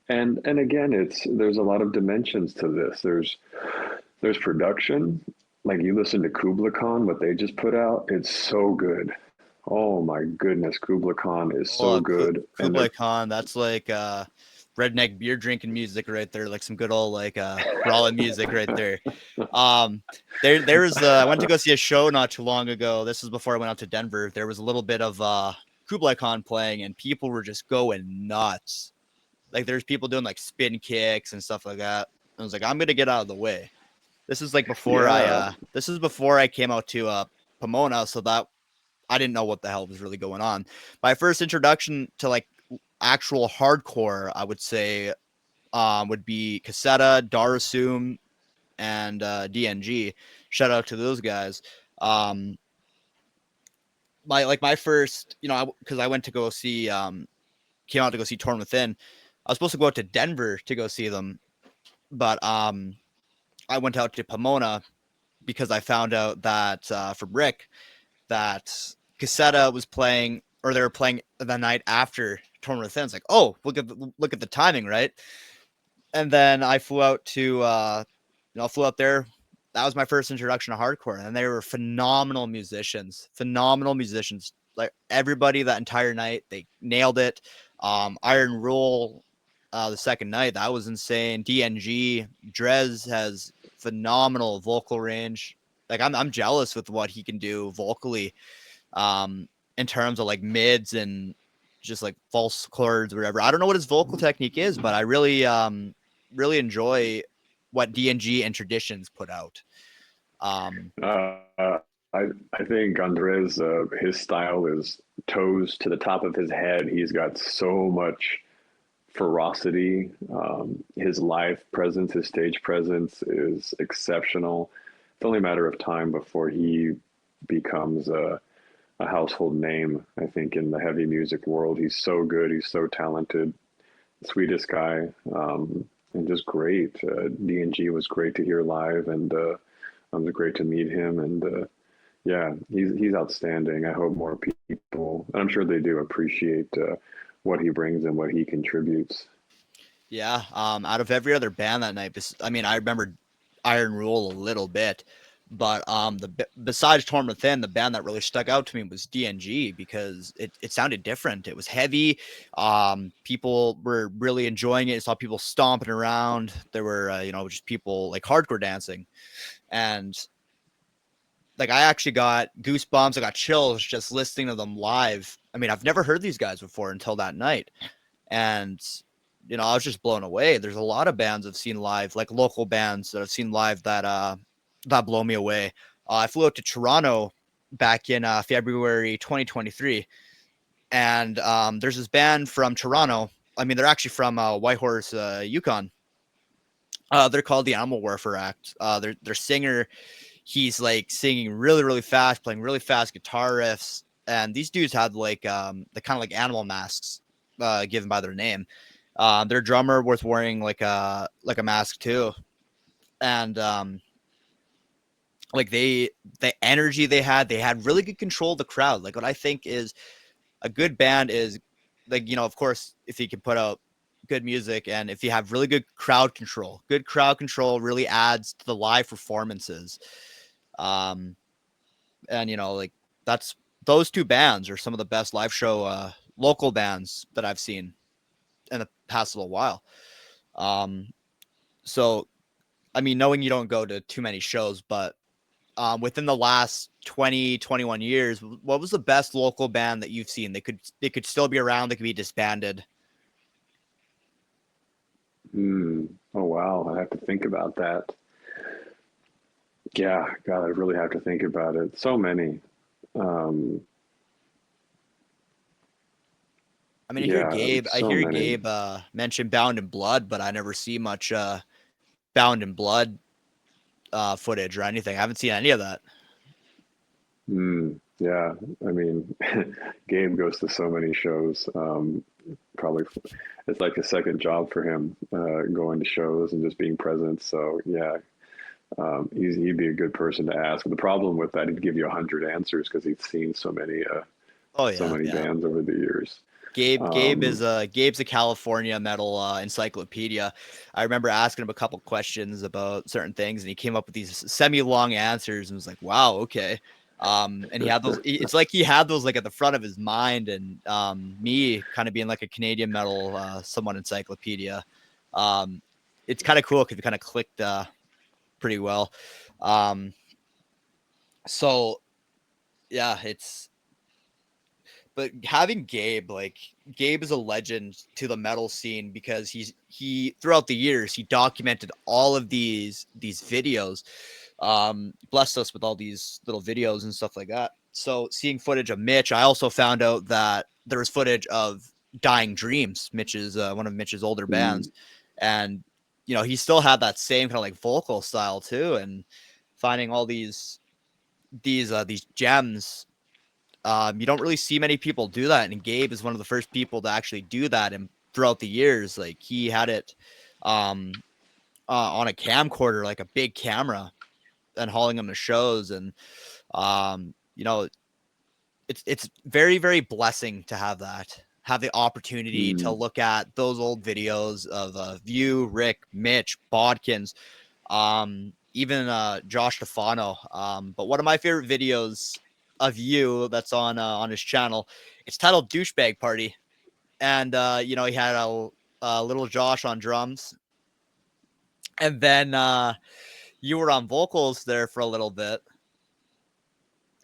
And again, there's a lot of dimensions to this. There's production. Like you listen to Kubla Khan, what they just put out, it's so good. Oh my goodness, Kubla Khan is so good. Kubla Khan, that's like redneck beer drinking music right there, like some good old like brawling music right there. There's I went to go see a show not too long ago. This was before I went out to Denver. There was a little bit of Kublai Khan playing, and people were just going nuts. Like there's people doing like spin kicks and stuff like that. I was like, I'm gonna get out of the way. This is like before I came out to Pomona, so that I didn't know what the hell was really going on. My first introduction to like actual hardcore, I would say, would be Cassetta, Darasum, and DNG. Shout out to those guys. My first, because I went to go see, came out to go see Torn Within. I was supposed to go out to Denver to go see them, but I went out to Pomona because I found out that from Rick that Cassetta was playing, or they were playing the night after Torn Within. It's like, oh, look at the timing, right? And then I flew out to, flew out there. That was my first introduction to hardcore, and they were phenomenal musicians. Like everybody that entire night, they nailed it. Iron Rule, the second night, that was insane. DNG, Drez has phenomenal vocal range. Like I'm jealous with what he can do vocally, in terms of like mids and just like false chords, or whatever. I don't know what his vocal technique is, but I really enjoy what DNG and Traditions put out. I think Andres, his style is toes to the top of his head. He's got so much ferocity. His live presence, his stage presence is exceptional. It's only a matter of time before he becomes a household name, I think, in the heavy music world. He's so good. He's so talented. Sweetest guy, and just great. DNG was great to hear live, and it was great to meet him. And yeah, he's outstanding. I hope more people, I'm sure they do, appreciate what he brings and what he contributes. Yeah. Out of every other band that night, I mean, I remember Iron Rule a little bit, but besides Torn Within, the band that really stuck out to me was DNG because it sounded different. It was heavy. People were really enjoying it. I saw people stomping around. There were just people like hardcore dancing, and like I actually got goosebumps. I got chills just listening to them live. I mean, I've never heard these guys before until that night, and I was just blown away. There's a lot of bands I've seen live, like local bands that I've seen live that blow me away. I flew out to Toronto back in February 2023, and there's this band from Toronto. I mean, they're actually from Whitehorse, Yukon. They're called the Animal Warfare Act. Their singer, he's like singing really, really fast, playing really fast guitar riffs. And these dudes had like the kind of like animal masks given by their name. Their drummer was wearing like a mask too. And like the energy they had really good control of the crowd. Like what I think is a good band is like, of course, if you can put out good music and if you have really good crowd control really adds to the live performances. Um, and like that's those two bands are some of the best live show local bands that I've seen in the past little while. Um, so I mean, knowing you don't go to too many shows, but within the last 20, 21 years, what was the best local band that you've seen? They could still be around. They could be disbanded. Oh wow, I have to think about that. Yeah, God, I really have to think about it. So many. Um, I mean, yeah, I so hear many. Gabe mention Bound in Blood, but I never see much Bound in Blood footage or anything. I haven't seen any of that. Yeah, I mean, Gabe goes to so many shows. Probably it's like a second job for him, going to shows and just being present. So yeah, he'd be a good person to ask. But the problem with that, he'd give you 100 answers because he's seen Oh so yeah, many yeah. bands over the years. Gabe is Um, Gabe's a California metal encyclopedia. I remember asking him a couple questions about certain things, and he came up with these semi-long answers, and was like, "Wow, okay." And he had those. It's like he had those like at the front of his mind, and me kind of being like a Canadian metal somewhat encyclopedia. Um, it's kind of cool because it kind of clicked pretty well. Um, so yeah, it's but having Gabe, like Gabe is a legend to the metal scene because he throughout the years he documented all of these videos, blessed us with all these little videos and stuff like that. So seeing footage of Mitch, I also found out that there was footage of Dying Dreams. Mitch is one of Mitch's older mm, bands, and he still had that same kind of like vocal style too, and finding all these gems. You don't really see many people do that, and Gabe is one of the first people to actually do that. And throughout the years, like he had it um, on a camcorder, like a big camera, and hauling them to shows. And um, you know, it's very very blessing to have the opportunity to mm, look at those old videos of you, Rick, Mitch, Bodkins, even Josh Stefano. But one of my favorite videos of you that's on his channel, it's titled Douchebag Party. And he had a little Josh on drums. And then you were on vocals there for a little bit.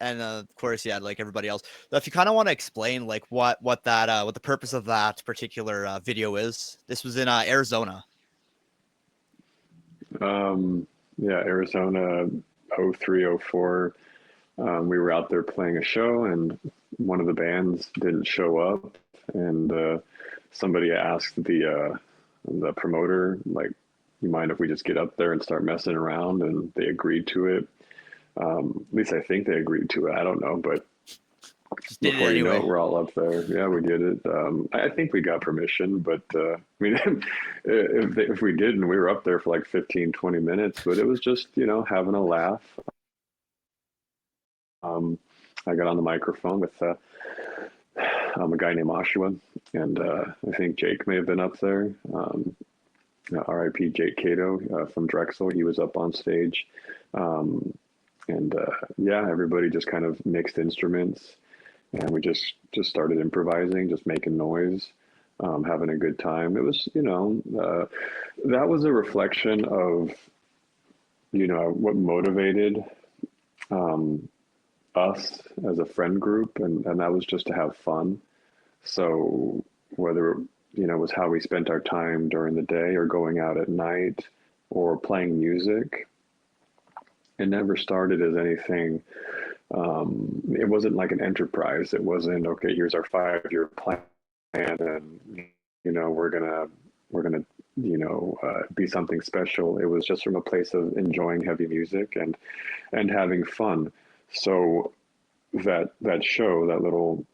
And of course, yeah, like everybody else. So if you kind of want to explain like what the purpose of that particular video is, this was in Arizona. yeah, Arizona, 03, 04. We were out there playing a show, and one of the bands didn't show up, and somebody asked the promoter, like, "You mind if we just get up there and start messing around?" And they agreed to it. At least I think they agreed to it. I don't know, but Just did it before you know anyway. it, we're all up there. Yeah, we did it. I think we got permission, but I mean, if we didn't, we were up there for like 15, 20 minutes, but it was just, having a laugh. Um, I got on the microphone with a guy named Oshua, and I think Jake may have been up there. RIP Jake Cato from Drexel. He was up on stage. Um, and yeah, everybody just kind of mixed instruments, and we just started improvising, just making noise, having a good time. It was, that was a reflection of, what motivated um, us as a friend group, and that was just to have fun. So whether it was how we spent our time during the day or going out at night or playing music, it never started as anything. It wasn't like an enterprise. It wasn't, okay, here's our 5-year plan, and we're gonna be something special. It was just from a place of enjoying heavy music and having fun. So that show, that little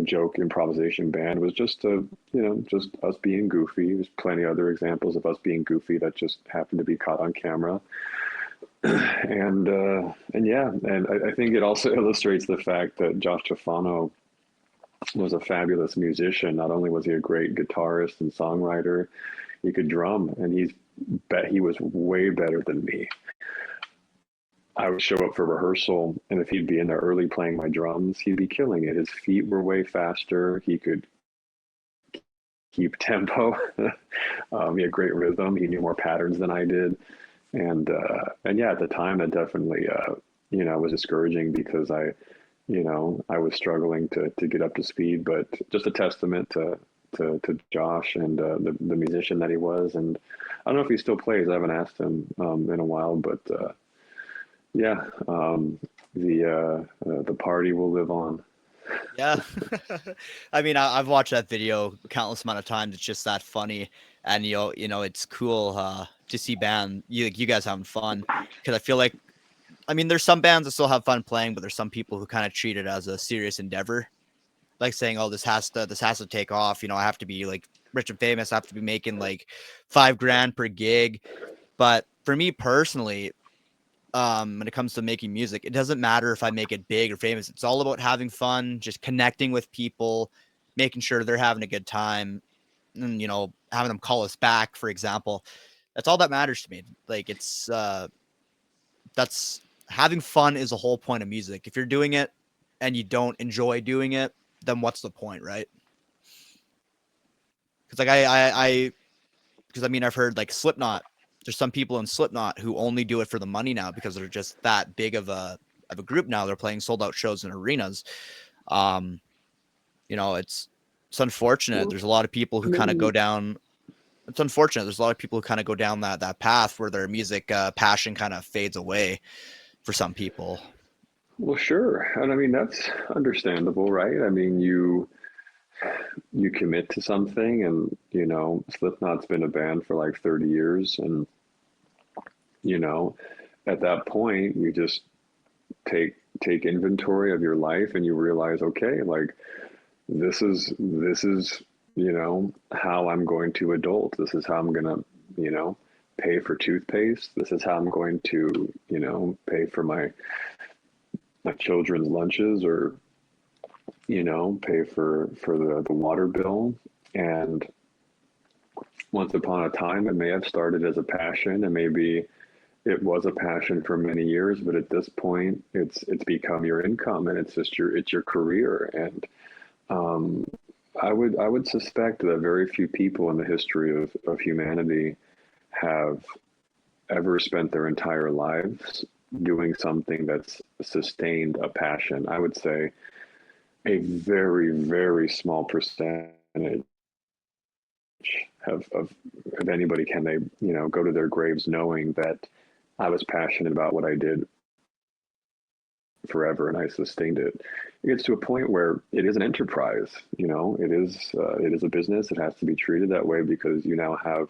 joke improvisation band was just just us being goofy. There's plenty of other examples of us being goofy that just happened to be caught on camera. And yeah, and I think it also illustrates the fact that Josh Tofano was a fabulous musician. Not only was he a great guitarist and songwriter, he could drum, and he was way better than me. I would show up for rehearsal, and if he'd be in there early playing my drums, he'd be killing it. His feet were way faster. He could keep tempo. He had great rhythm. He knew more patterns than I did, and yeah, at the time, that definitely was discouraging because I was struggling to get up to speed. But just a testament to Josh and the musician that he was. And I don't know if he still plays. I haven't asked him in a while, but. Yeah, the party will live on. Yeah. I mean, I've watched that video countless amount of times. It's just that funny, and it's cool to see you guys having fun, because I feel like, I mean, there's some bands that still have fun playing, but there's some people who kind of treat it as a serious endeavor, like saying, "Oh, this has to take off." I have to be like rich and famous. I have to be making like $5,000 per gig. But for me personally, when it comes to making music, it doesn't matter if I make it big or famous. It's all about having fun, just connecting with people, making sure they're having a good time, and having them call us back, for example. That's all that matters to me. Like, that's having fun is the whole point of music. If you're doing it and you don't enjoy doing it, then what's the point, right? Because like because I mean, I've heard like Slipknot. There's some people in Slipknot who only do it for the money now because they're just that big of a group now. They're playing sold out shows in arenas. Um, it's unfortunate. Well, There's a lot of people I who kind of go mean, down. It's unfortunate. There's a lot of people who kind of go down that path where their music passion kind of fades away for some people. well, sure, and I mean that's understandable, right? I mean, you commit to something, and Slipknot's been a band for like 30 years, and you know, at that point, you just take take inventory of your life, and you realize, okay, like this is how I'm going to adult. This is how I'm gonna you know pay for toothpaste. This is how I'm going to pay for my children's lunches, or pay for the water bill. And once upon a time, it may have started as a passion, and maybe it was a passion for many years, but at this point it's become your income, and it's your career. And um, I would suspect that very few people in the history of humanity have ever spent their entire lives doing something that's sustained a passion. I would say a very, very small percentage of anybody can they go to their graves knowing that I was passionate about what I did forever, and I sustained it. It gets to a point where it is an enterprise. It is a business. It has to be treated that way because you now have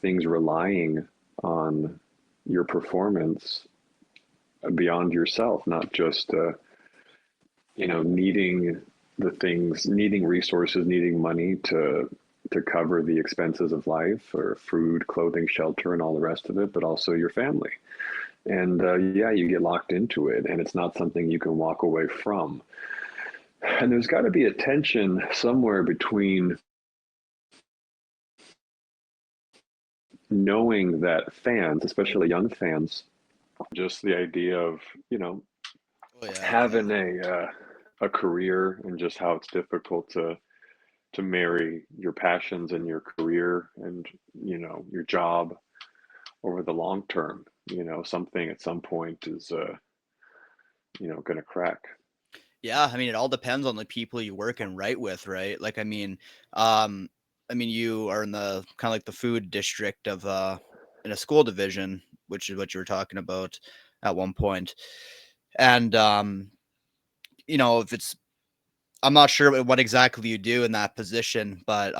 things relying on your performance beyond yourself, not just needing needing resources, needing money to cover the expenses of life, or food, clothing, shelter, and all the rest of it, but also your family. And yeah, you get locked into it, and it's not something you can walk away from. And there's got to be a tension somewhere between knowing that fans, especially young fans, just the idea of Oh yeah, having a career, and just how it's difficult to marry your passions and your career and your job over the long term. Something at some point is going to crack. yeah. I mean, it all depends on the people you work and write with, right? Like, um, you are in the kind of like the food district of in a school division, which is what you were talking about at one point. And if it's I'm not sure what exactly you do in that position, but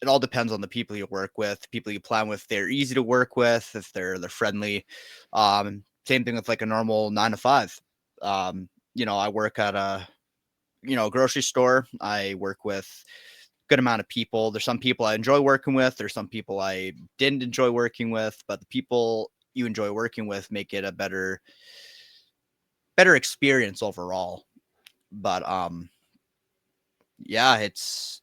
it all depends on the people you work with, people you plan with. They're easy to work with if they're friendly. Same thing with like a normal 9 to 5. I work at a grocery store. I work with good amount of people. There's some people I enjoy working with. There's some people I didn't enjoy working with, but the people you enjoy working with make it a better experience overall. But yeah, it's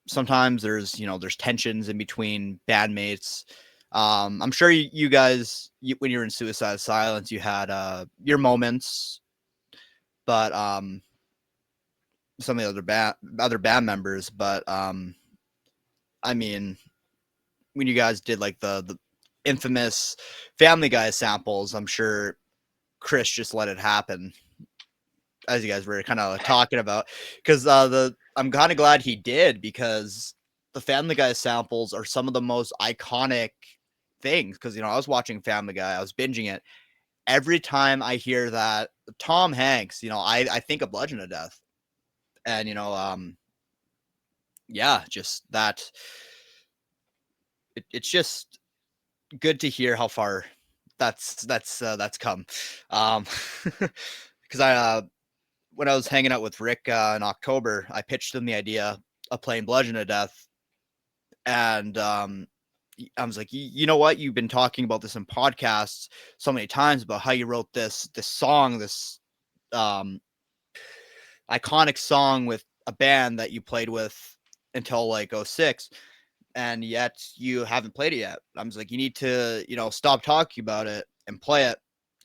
sometimes there's tensions in between bandmates. I'm sure you guys when you're in Suicide Silence, you had your moments, but some of the other band members. But I mean, when you guys did like the infamous Family Guy samples, I'm sure Chris just let it happen, as you guys were kind of talking about, because the I'm kind of glad he did, because the Family Guy samples are some of the most iconic things. Because I was watching Family Guy, I was binging it. Every time I hear that Tom Hanks, I think of Legend of Death, and yeah, just that. It's just good to hear how far that's come. Um, because I when I was hanging out with Rick in October, I pitched him the idea of playing Bludgeon to Death, and I was like, you know what? You've been talking about this in podcasts so many times about how you wrote this song, this um, iconic song with a band that you played with until like '06, and yet you haven't played it yet. I was like, you need to, stop talking about it and play it.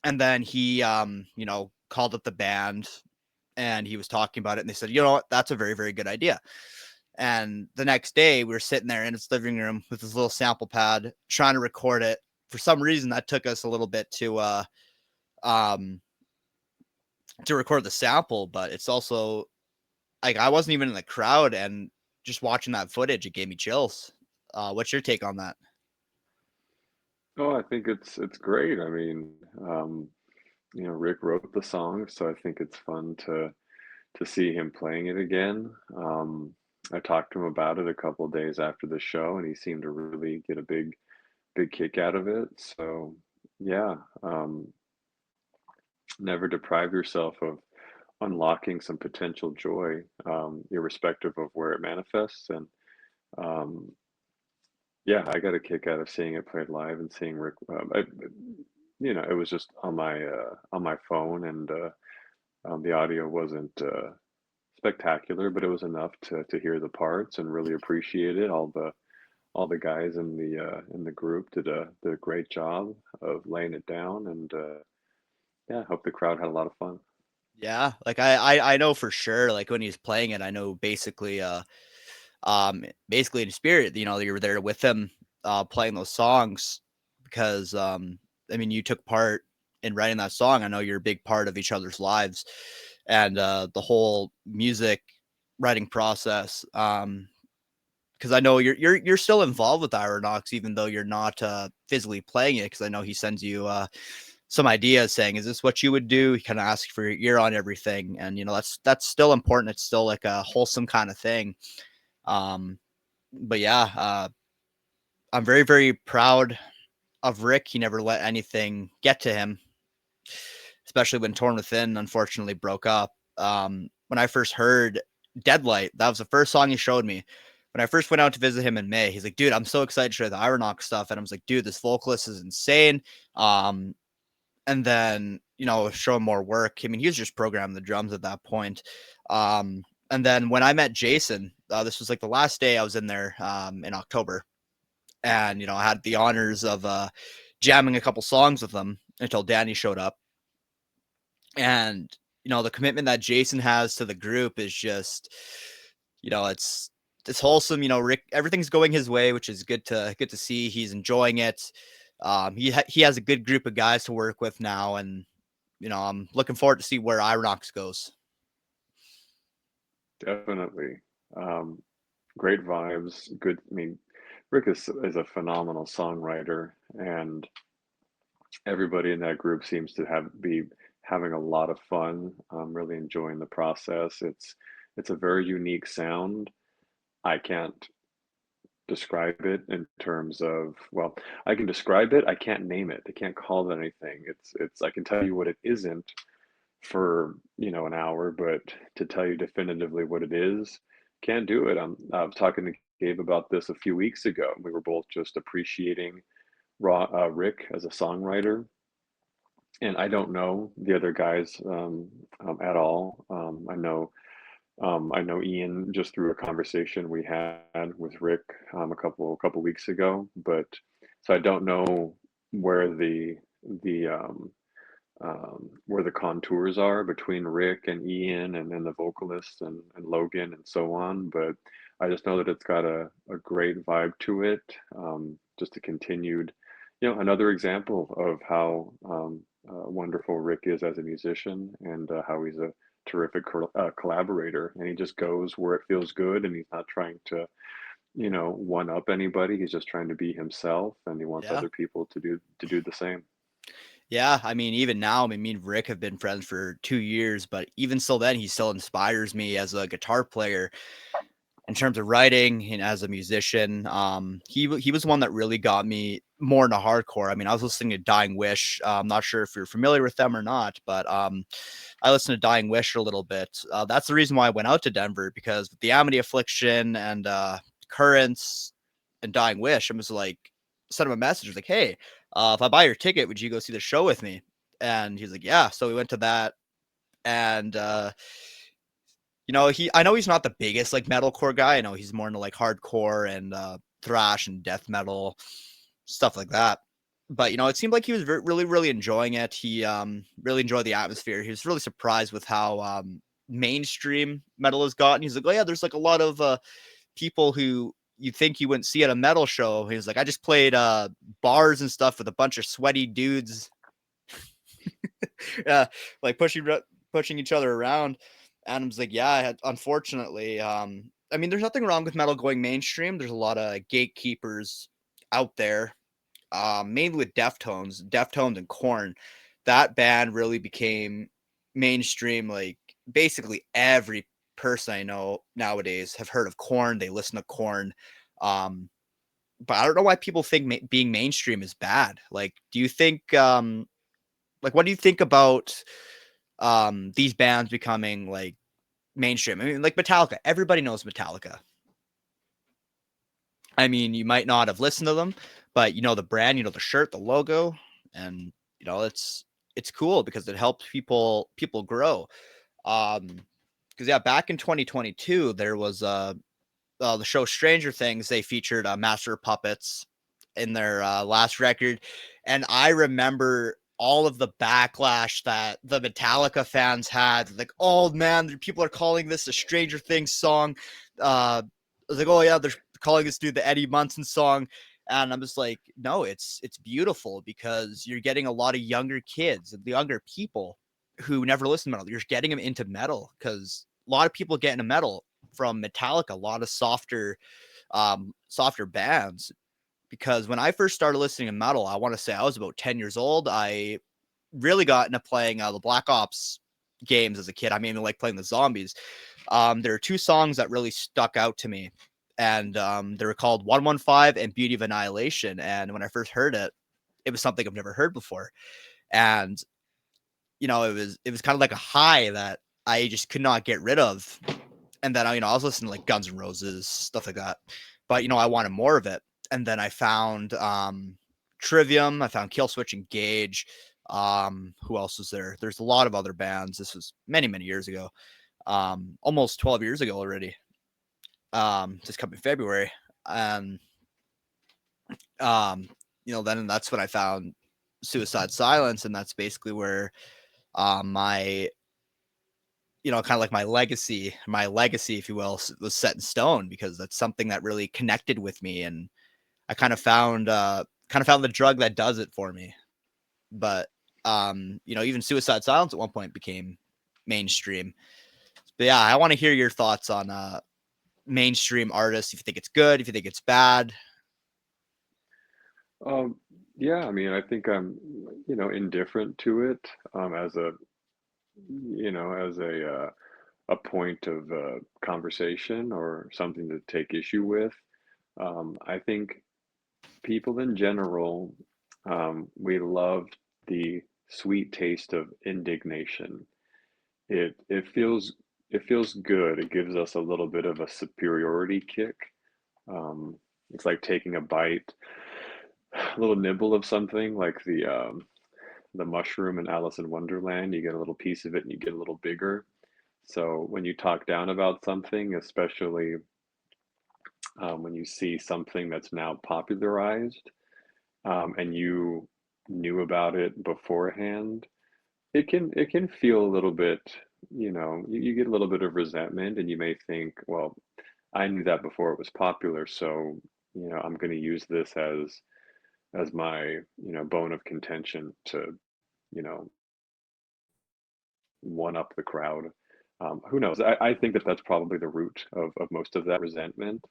And then he, called up the band and he was talking about it, and they said, you know what, that's a very, very good idea. And the next day we were sitting there in his living room with his little sample pad trying to record it. For some reason that took us a little bit um to record the sample, but it's also like I wasn't even in the crowd, and just watching that footage, it gave me chills. What's your take on that? Oh, I think it's great. I mean, Rick wrote the song, so I think it's fun to see him playing it again. I talked to him about it a couple of days after the show, and he seemed to really get a big kick out of it. So, yeah, never deprive yourself of unlocking some potential joy, irrespective of where it manifests. And um, yeah, I got a kick out of seeing it played live and seeing Rick. It was just on my phone, and the audio wasn't spectacular, but it was enough to hear the parts and really appreciate it. All the guys in the group did a great job of laying it down, and yeah, I hope the crowd had a lot of fun. Yeah, like I know for sure, like when he's playing it, I know basically in spirit, you were there with him playing those songs, because I mean, you took part in writing that song. I know you're a big part of each other's lives, and the whole music writing process. Because I know you're still involved with Ironox, even though you're not physically playing it. Because I know he sends you some ideas saying, "Is this what you would do?" He kind of asks for your ear on everything, and that's still important. It's still like a wholesome kind of thing. Um, but yeah, I'm very, very proud of Rick. He never let anything get to him, especially when Torn Within unfortunately broke up. When I first heard Deadlight, that was the first song he showed me. When I first went out to visit him in May, he's like, dude, I'm so excited to show the Ironox stuff. And I was like, dude, this vocalist is insane. Um, and then, show him more work. I mean, he was just programming the drums at that point. And then when I met Jason, this was like the last day I was in there in October. And, I had the honors of jamming a couple songs with him until Danny showed up. And, the commitment that Jason has to the group is just, it's wholesome. Rick, everything's going his way, which is good to see. He's enjoying it. He has a good group of guys to work with now, and I'm looking forward to see where Ironox goes. Definitely. Um, Great vibes. Good. I mean, Rick is a phenomenal songwriter, and everybody in that group seems to be having a lot of fun. Really enjoying the process. It's a very unique sound. I can't describe it in terms of, well, I can describe it, I can't name it. I can't call it anything. I can tell you what it isn't for, an hour, but to tell you definitively what it is, can't do it. I was talking to Gabe about this a few weeks ago. We were both just appreciating Rick as a songwriter, and I don't know the other guys at all. I know Ian just through a conversation we had with Rick a couple weeks ago, but so I don't know where the where the contours are between Rick and Ian and then the vocalists and Logan and so on. But I just know that it's got a great vibe to it. Just a continued, another example of how wonderful Rick is as a musician and how he's a terrific collaborator. And he just goes where it feels good, and he's not trying to, one up anybody. He's just trying to be himself, and he wants Yeah. other people to do the same. Yeah, I mean, even now, I mean, me and Rick have been friends for 2 years, but even still, then he still inspires me as a guitar player in terms of writing and as a musician. He was one that really got me more into hardcore. I mean, I was listening to Dying Wish. I'm not sure if you're familiar with them or not, but I listened to Dying Wish a little bit. That's the reason why I went out to Denver, because with the Amity Affliction and Currents and Dying Wish, I was like, sent him a message. I was like, hey, if I buy your ticket, would you go see the show with me? And he's like, yeah. So we went to that, and I know he's not the biggest like metalcore guy. I know he's more into like hardcore and thrash and death metal stuff like that. But it seemed like he was really, really enjoying it. He really enjoyed the atmosphere. He was really surprised with how mainstream metal has gotten. He's like, oh yeah, there's like a lot of people who you think you wouldn't see at a metal show. He was like, I just played bars and stuff with a bunch of sweaty dudes, like pushing each other around. Adam's like, yeah, unfortunately, I mean, there's nothing wrong with metal going mainstream. There's a lot of gatekeepers out there, mainly with Deftones and Korn. That band really became mainstream. Like basically every person I know nowadays have heard of Korn. They listen to Korn. Um, but I don't know why people think being mainstream is bad. Like, do you think, like, what do you think about these bands becoming like mainstream? I mean, like Metallica. Everybody knows Metallica. I mean, you might not have listened to them, but you know the brand, you know the shirt, the logo, and it's cool because it helps people grow. Because yeah, back in 2022, there was the show Stranger Things. They featured Master of Puppets in their last record, and I remember all of the backlash that the Metallica fans had. Like, oh man, people are calling this a Stranger Things song. I was like, oh yeah, they're calling this dude the Eddie Munson song. And I'm just like, no, it's beautiful because you're getting a lot of younger kids and the younger people who never listen to metal. You're getting them into metal because a lot of people get into metal from Metallica, a lot of softer bands. Because when I first started listening to metal, I want to say I was about 10 years old. I really got into playing the Black Ops games as a kid. I mean, like playing the zombies. There are two songs that really stuck out to me, and they were called 115 and Beauty of Annihilation. And when I first heard it, it was something I've never heard before. And it was kind of like a high that I just could not get rid of. And then I was listening to like Guns N' Roses, stuff like that. But I wanted more of it. And then I found Trivium, I found Killswitch Engage. Who else was there? There's a lot of other bands. This was many, many years ago. Almost 12 years ago already. Just coming February. And um, then that's when I found Suicide Silence, and that's basically where my kind of like my legacy, if you will, was set in stone because that's something that really connected with me, and I kind of found the drug that does it for me. But even Suicide Silence at one point became mainstream. But yeah, I want to hear your thoughts on mainstream artists. If you think it's good, if you think it's bad. Um, yeah, I mean, I think I'm, indifferent to it, as a point of conversation or something to take issue with. I think people in general, we love the sweet taste of indignation. It feels good. It gives us a little bit of a superiority kick. Um, it's like taking a bite, a little nibble of something like the mushroom in Alice in Wonderland. You get a little piece of it and you get a little bigger. So when you talk down about something, especially when you see something that's now popularized, and you knew about it beforehand, it can feel a little bit, you get a little bit of resentment, and you may think, well, I knew that before it was popular, so I'm going to use this as my bone of contention to you know one up the crowd. Who knows? I think that that's probably the root of most of that resentment,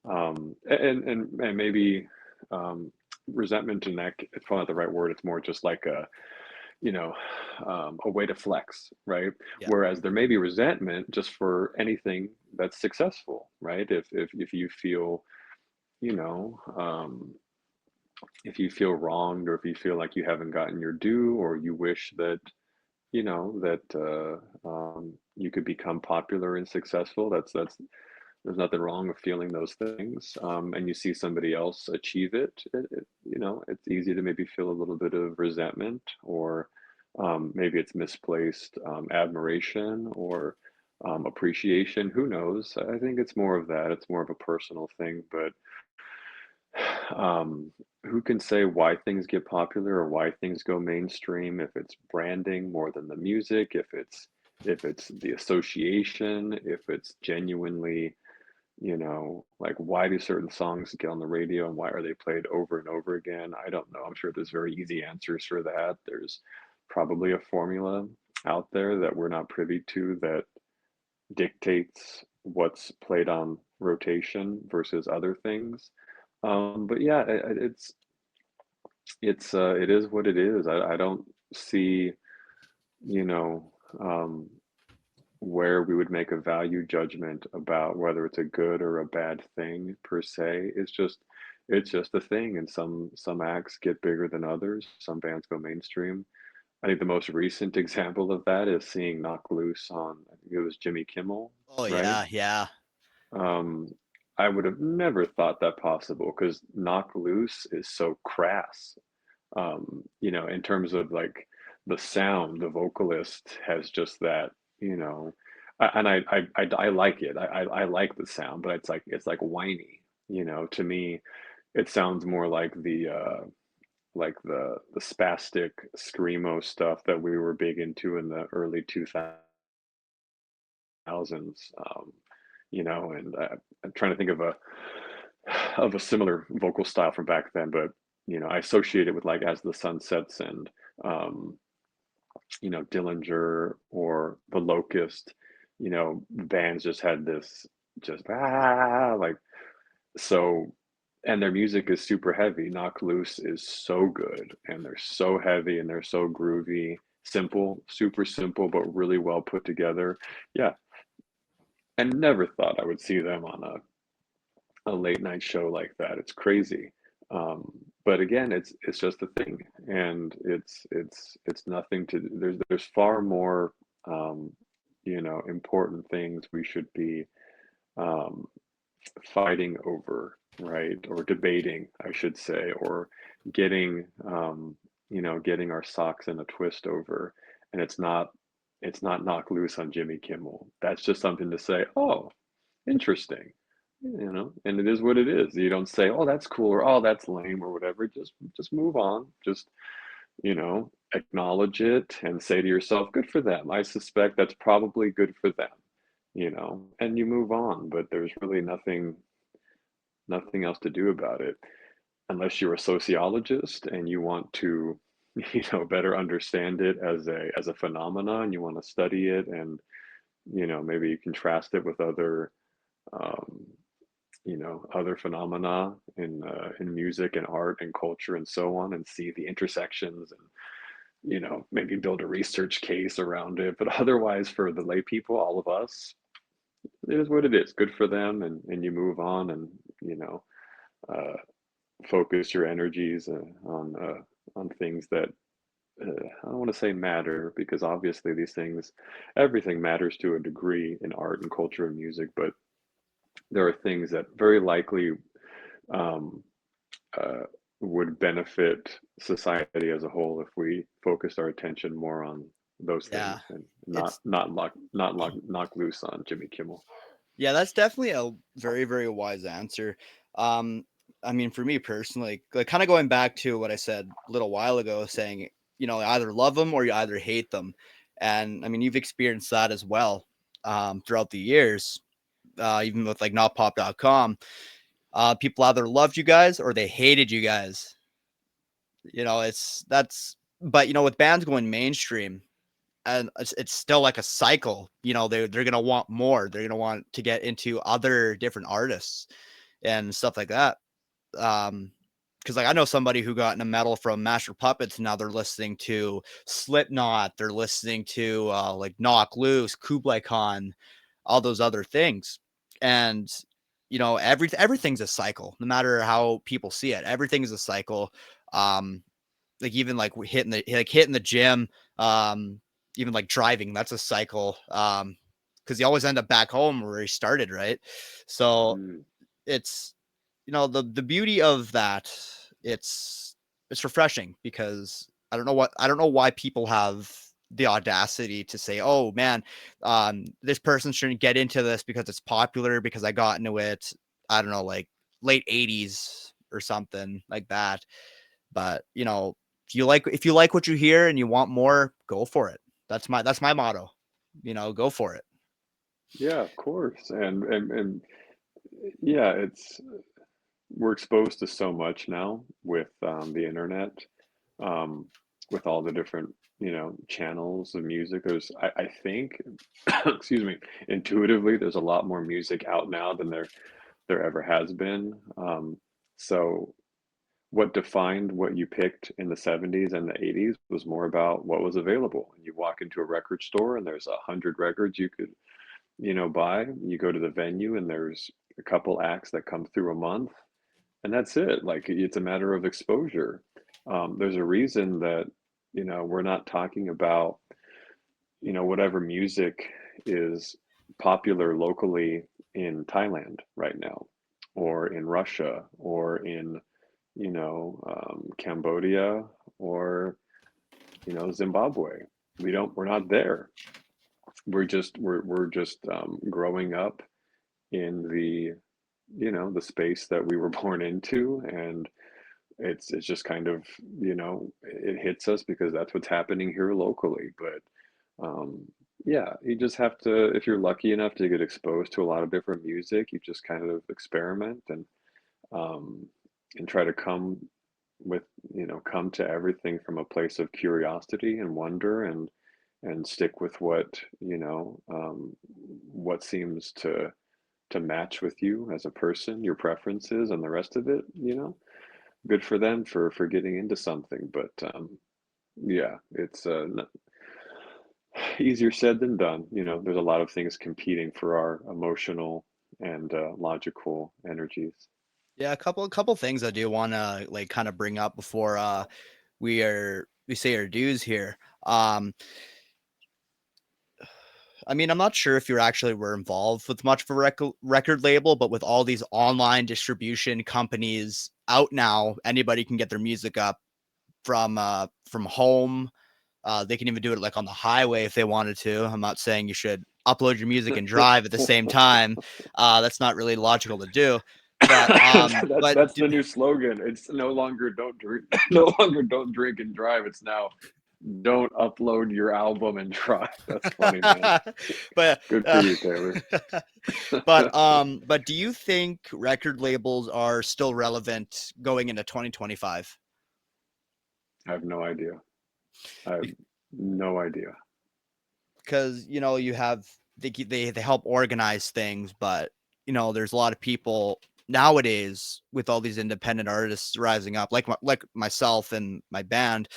and maybe um, resentment and that it's probably not the right word. It's more just like you know a way to flex, right? Yeah. Whereas there may be resentment just for anything that's successful, right? If you feel you know if you feel wronged, or if you feel like you haven't gotten your due, or you wish that you could become popular and successful. That's There's nothing wrong with feeling those things. And you see somebody else achieve it's easy to maybe feel a little bit of resentment, or maybe it's misplaced admiration, or appreciation. Who knows? I think it's more of that. It's more of a personal thing, but um, who can say why things get popular or why things go mainstream? If it's branding more than the music, if it's the association, if it's genuinely, like, why do certain songs get on the radio and why are they played over and over again? I don't know. I'm sure there's very easy answers for that. There's probably a formula out there that we're not privy to that dictates what's played on rotation versus other things. But yeah, it is what it is. I don't see, you know, um, where we would make a value judgment about whether it's a good or a bad thing per se. It's just a thing, and some acts get bigger than others. Some bands go mainstream. I think the most recent example of that is seeing Knock Loose on, I think it was Jimmy Kimmel, Oh right? yeah, yeah. Um, I would have never thought that possible because Knock Loose is so crass. In terms of like the sound, the vocalist has just that, you know, and I like it. I like the sound, but it's like whiny. To me, it sounds more like the spastic screamo stuff that we were big into in the early 2000s. And I'm trying to think of a similar vocal style from back then, but I associate it with like As the Sun Sets and um, Dillinger or The Locust. Bands just had this just like so, and their music is super heavy. Knock Loose is so good, and they're so heavy and they're so groovy, simple, super simple, but really well put together. Yeah, and never thought I would see them on a late night show like that. It's crazy. But again, it's just a thing, and it's nothing to. There's far more important things we should be um, fighting over, right? Or debating, I should say, or getting getting our socks in a twist over. And it's not Knock Loose on Jimmy Kimmel. That's just something to say, oh, interesting, and it is what it is. You don't say, oh, that's cool, or oh, that's lame, or whatever. Just move on. Just acknowledge it and say to yourself, good for them. I suspect that's probably good for them, and you move on. But there's really nothing else to do about it unless you're a sociologist and you want to better understand it as a phenomenon, and you want to study it, and maybe you contrast it with um, other phenomena in music and art and culture and so on, and see the intersections, and maybe build a research case around it. But otherwise, for the lay people, all of us, it is what it is. Good for them, and you move on, and you know focus your energies on things that I don't want to say matter, because obviously these things, everything matters to a degree in art and culture and music, but there are things that very likely um, uh, would benefit society as a whole if we focused our attention more on those Yeah, things and it's knock loose on Jimmy Kimmel. yeah, that's definitely a very, very wise answer. Um, I mean, for me personally, like kind of going back to what I said a little while ago, saying, you either love them or you either hate them. And I mean, you've experienced that as well throughout the years, even with like notpop.com. People either loved you guys or they hated you guys. But with bands going mainstream, and it's still like a cycle. They're gonna want more. They're gonna want to get into other different artists and stuff like that. Because like I know somebody who got in a metal from Master Puppets. Now they're listening to Slipknot. They're listening to like Knock Loose, Kublai Khan, all those other things. And everything's a cycle. No matter how people see it, everything is a cycle. Like even like hitting the gym, even like driving, that's a cycle. Because you always end up back home where you started, right? So Mm, it's the beauty of that. It's refreshing because I don't know why people have the audacity to say, oh man, this person shouldn't get into this because it's popular, because I got into it, I don't know, like late 80s or something like that. But if you like what you hear and you want more, go for it. That's my motto. Go for it. yeah, of course. And yeah, it's we're exposed to so much now with the internet, um, with all the different, channels of music. I think, excuse me, intuitively, there's a lot more music out now than there ever has been. So what defined what you picked in the 70s and the 80s was more about what was available. You walk into a record store and there's 100 records you could, buy. You go to the venue and there's a couple acts that come through a month, and that's it. Like, it's a matter of exposure. There's a reason that, we're not talking about, whatever music is popular locally in Thailand right now, or in Russia, or in, Cambodia, or, Zimbabwe. We're not there. We're just growing up in the space that we were born into, and it's just kind of, it hits us because that's what's happening here locally. But yeah, you just have to, if you're lucky enough to get exposed to a lot of different music, you just kind of experiment um, and try to with, come to everything from a place of curiosity and wonder, and stick with what seems to match with you as a person, your preferences, and the rest of it. Good for them for getting into something. But yeah, it's easier said than done. There's a lot of things competing for our emotional and logical energies. Yeah, a couple things I do want to like kind of bring up before we say our dues here. Um, I mean, I'm not sure if you actually were involved with much of a record label, but with all these online distribution companies out now, anybody can get their music up from home. They can even do it like on the highway if they wanted to. I'm not saying you should upload your music and drive at the same time. That's not really logical to do. But That's the new slogan. It's no longer don't drink, no longer don't drink and drive. It's now don't upload your album and drive. That's funny, man. but Good for you, Taylor. but do you think record labels are still relevant going into 2025? I have no idea. I have no idea. Because you have they help organize things, but there's a lot of people nowadays with all these independent artists rising up, like myself and my band.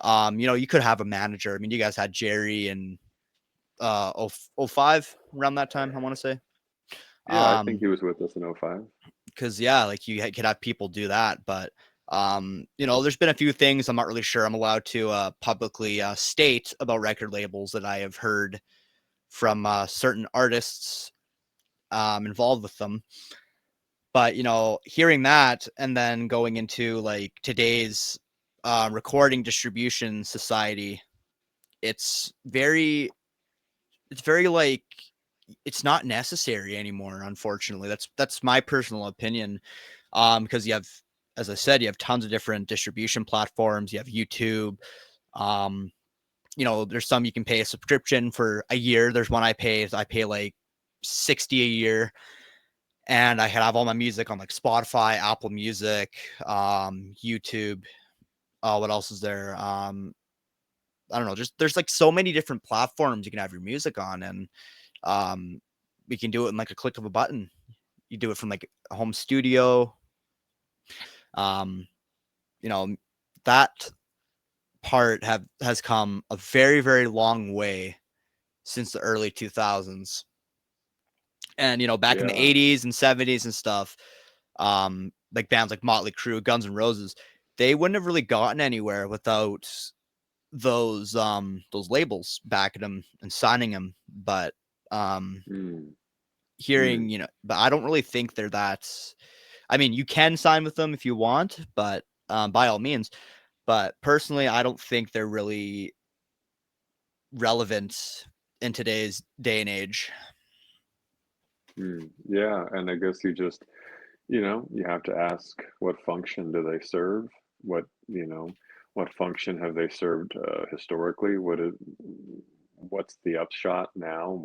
You could have a manager. I mean, you guys had Jerry and 05 around that time, I want to say. Yeah, I think um he was with us in '05. Because yeah, like you could have people do that, but there's been a few things I'm not really sure I'm allowed to publicly state about record labels that I have heard from certain artists involved with them. But hearing that and then going into like today's recording distribution society, it's very, it's very like it's not necessary anymore. Unfortunately, that's my personal opinion. Because you have, as I said, you have tons of different distribution platforms. You have YouTube. Um, there's some you can pay a subscription for a year. There's one I pay like 60 a year, and I have all my music on like Spotify, Apple Music, YouTube. What else is there? I don't know. Just there's like so many different platforms you can have your music on, and um, we can do it in like a click of a button. You do it from like a home studio. Um, you know that part has come a very, very long way since the early 2000s. And back in the Yeah. 80s and 70s and stuff, like bands like Motley Crue, Guns N' Roses, they wouldn't have really gotten anywhere without those labels backing them and signing them. But um Mm, hearing, mm, but I don't really think they're that. I mean, you can sign with them if you want, but by all means. But personally, I don't think they're really relevant in today's day and age. mm. Yeah, and I guess you have to ask what function do they serve? What function have they served historically? What's the upshot now?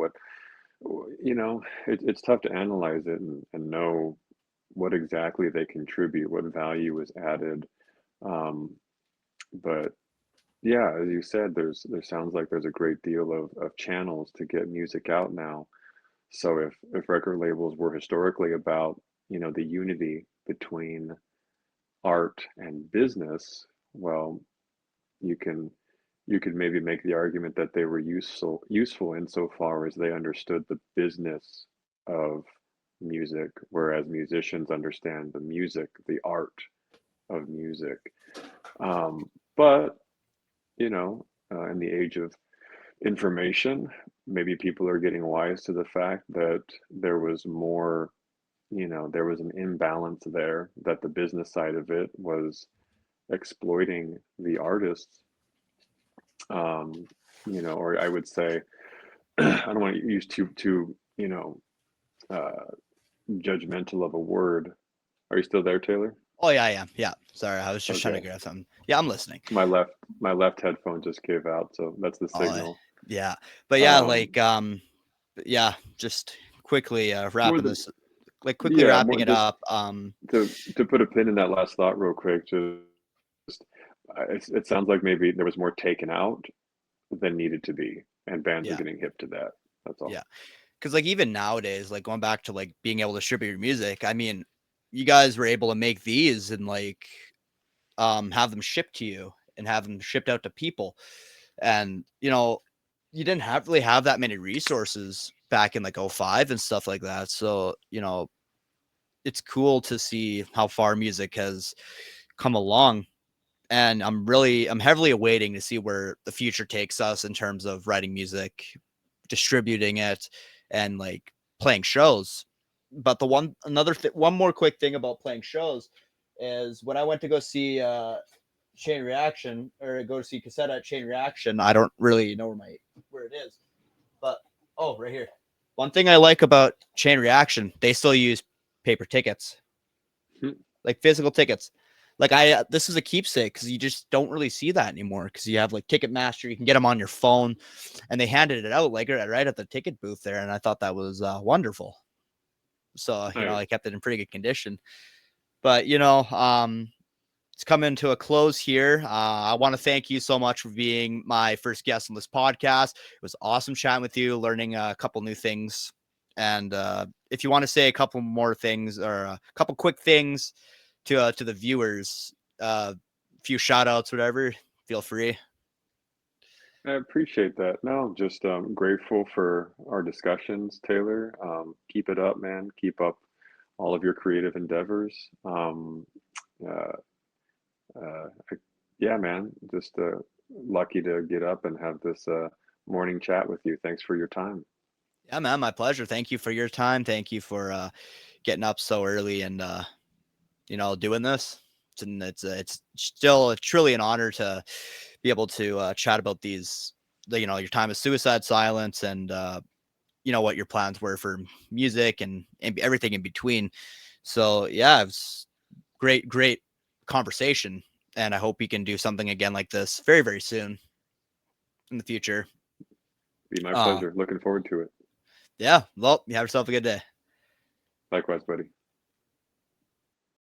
It's tough to analyze it and know what exactly they contribute, what value is added. Um, but yeah, as you said, there sounds like there's a great deal of channels to get music out now. So if record labels were historically about, the unity between art and business, well, you can you could maybe make the argument that they were useful insofar as they understood the business of music, whereas musicians understand the music, the art of music. But in the age of information, maybe people are getting wise to the fact that there was more, there was an imbalance there, that the business side of it was exploiting the artists. Um, or I would say, I don't want to use too, uh, judgmental of a word. Are you still there, Taylor? Oh yeah, yeah, yeah. Sorry, I was just trying to Okay. grab something. Yeah, I'm listening. My left my left headphone just gave out, so that's the Oh signal. yeah, but yeah, Um, like yeah, just quickly more wrapping the this, like quickly yeah, wrapping more it just up. to put a pin in that last thought real quick. Just it sounds like maybe there was more taken out than needed to be, and bands are Yeah, getting hip to that. That's all. yeah. Because like even nowadays, like going back to like being able to distribute your music, I mean, you guys were able to make these and like have them shipped to you and have them shipped out to people, and you didn't have really have that many resources back in like '05 and stuff like that. So it's cool to see how far music has come along, and I'm heavily awaiting to see where the future takes us in terms of writing music, distributing it, and like playing shows. But one more quick thing about playing shows is when I went to go see Chain Reaction, or go to see Cassette at Chain Reaction. I don't really know where it is, but oh, right here. One thing I like about Chain Reaction, they still use paper tickets, like physical tickets. Like this is a keepsake because you just don't really see that anymore because you have like Ticketmaster, you can get them on your phone, and they handed it out like right at the ticket booth there, and I thought that was wonderful. So I Nice. kept it in pretty good condition. But it's coming to a close here. I want to thank you so much for being my first guest on this podcast. It was awesome chatting with you, learning a couple new things. And if you want to say a couple more things or a couple quick things to the viewers, a few shout outs, whatever, feel free. I appreciate that. No, just grateful for our discussions, Taylor. Keep it up, man. Keep up all of your creative endeavors. Uh, yeah, man, just lucky to get up and have this morning chat with you. Thanks for your time. Yeah, man, my pleasure. Thank you for your time. Thank you for getting up so early and doing this. It's still truly an honor to be able to chat about your time of Suicide Silence and what your plans were for music and everything in between. So yeah, it was great conversation, and I hope we can do something again like this very, very soon in the future. Be my Uh, pleasure. Looking forward to it. yeah. Well, you have yourself a good day. Likewise, buddy.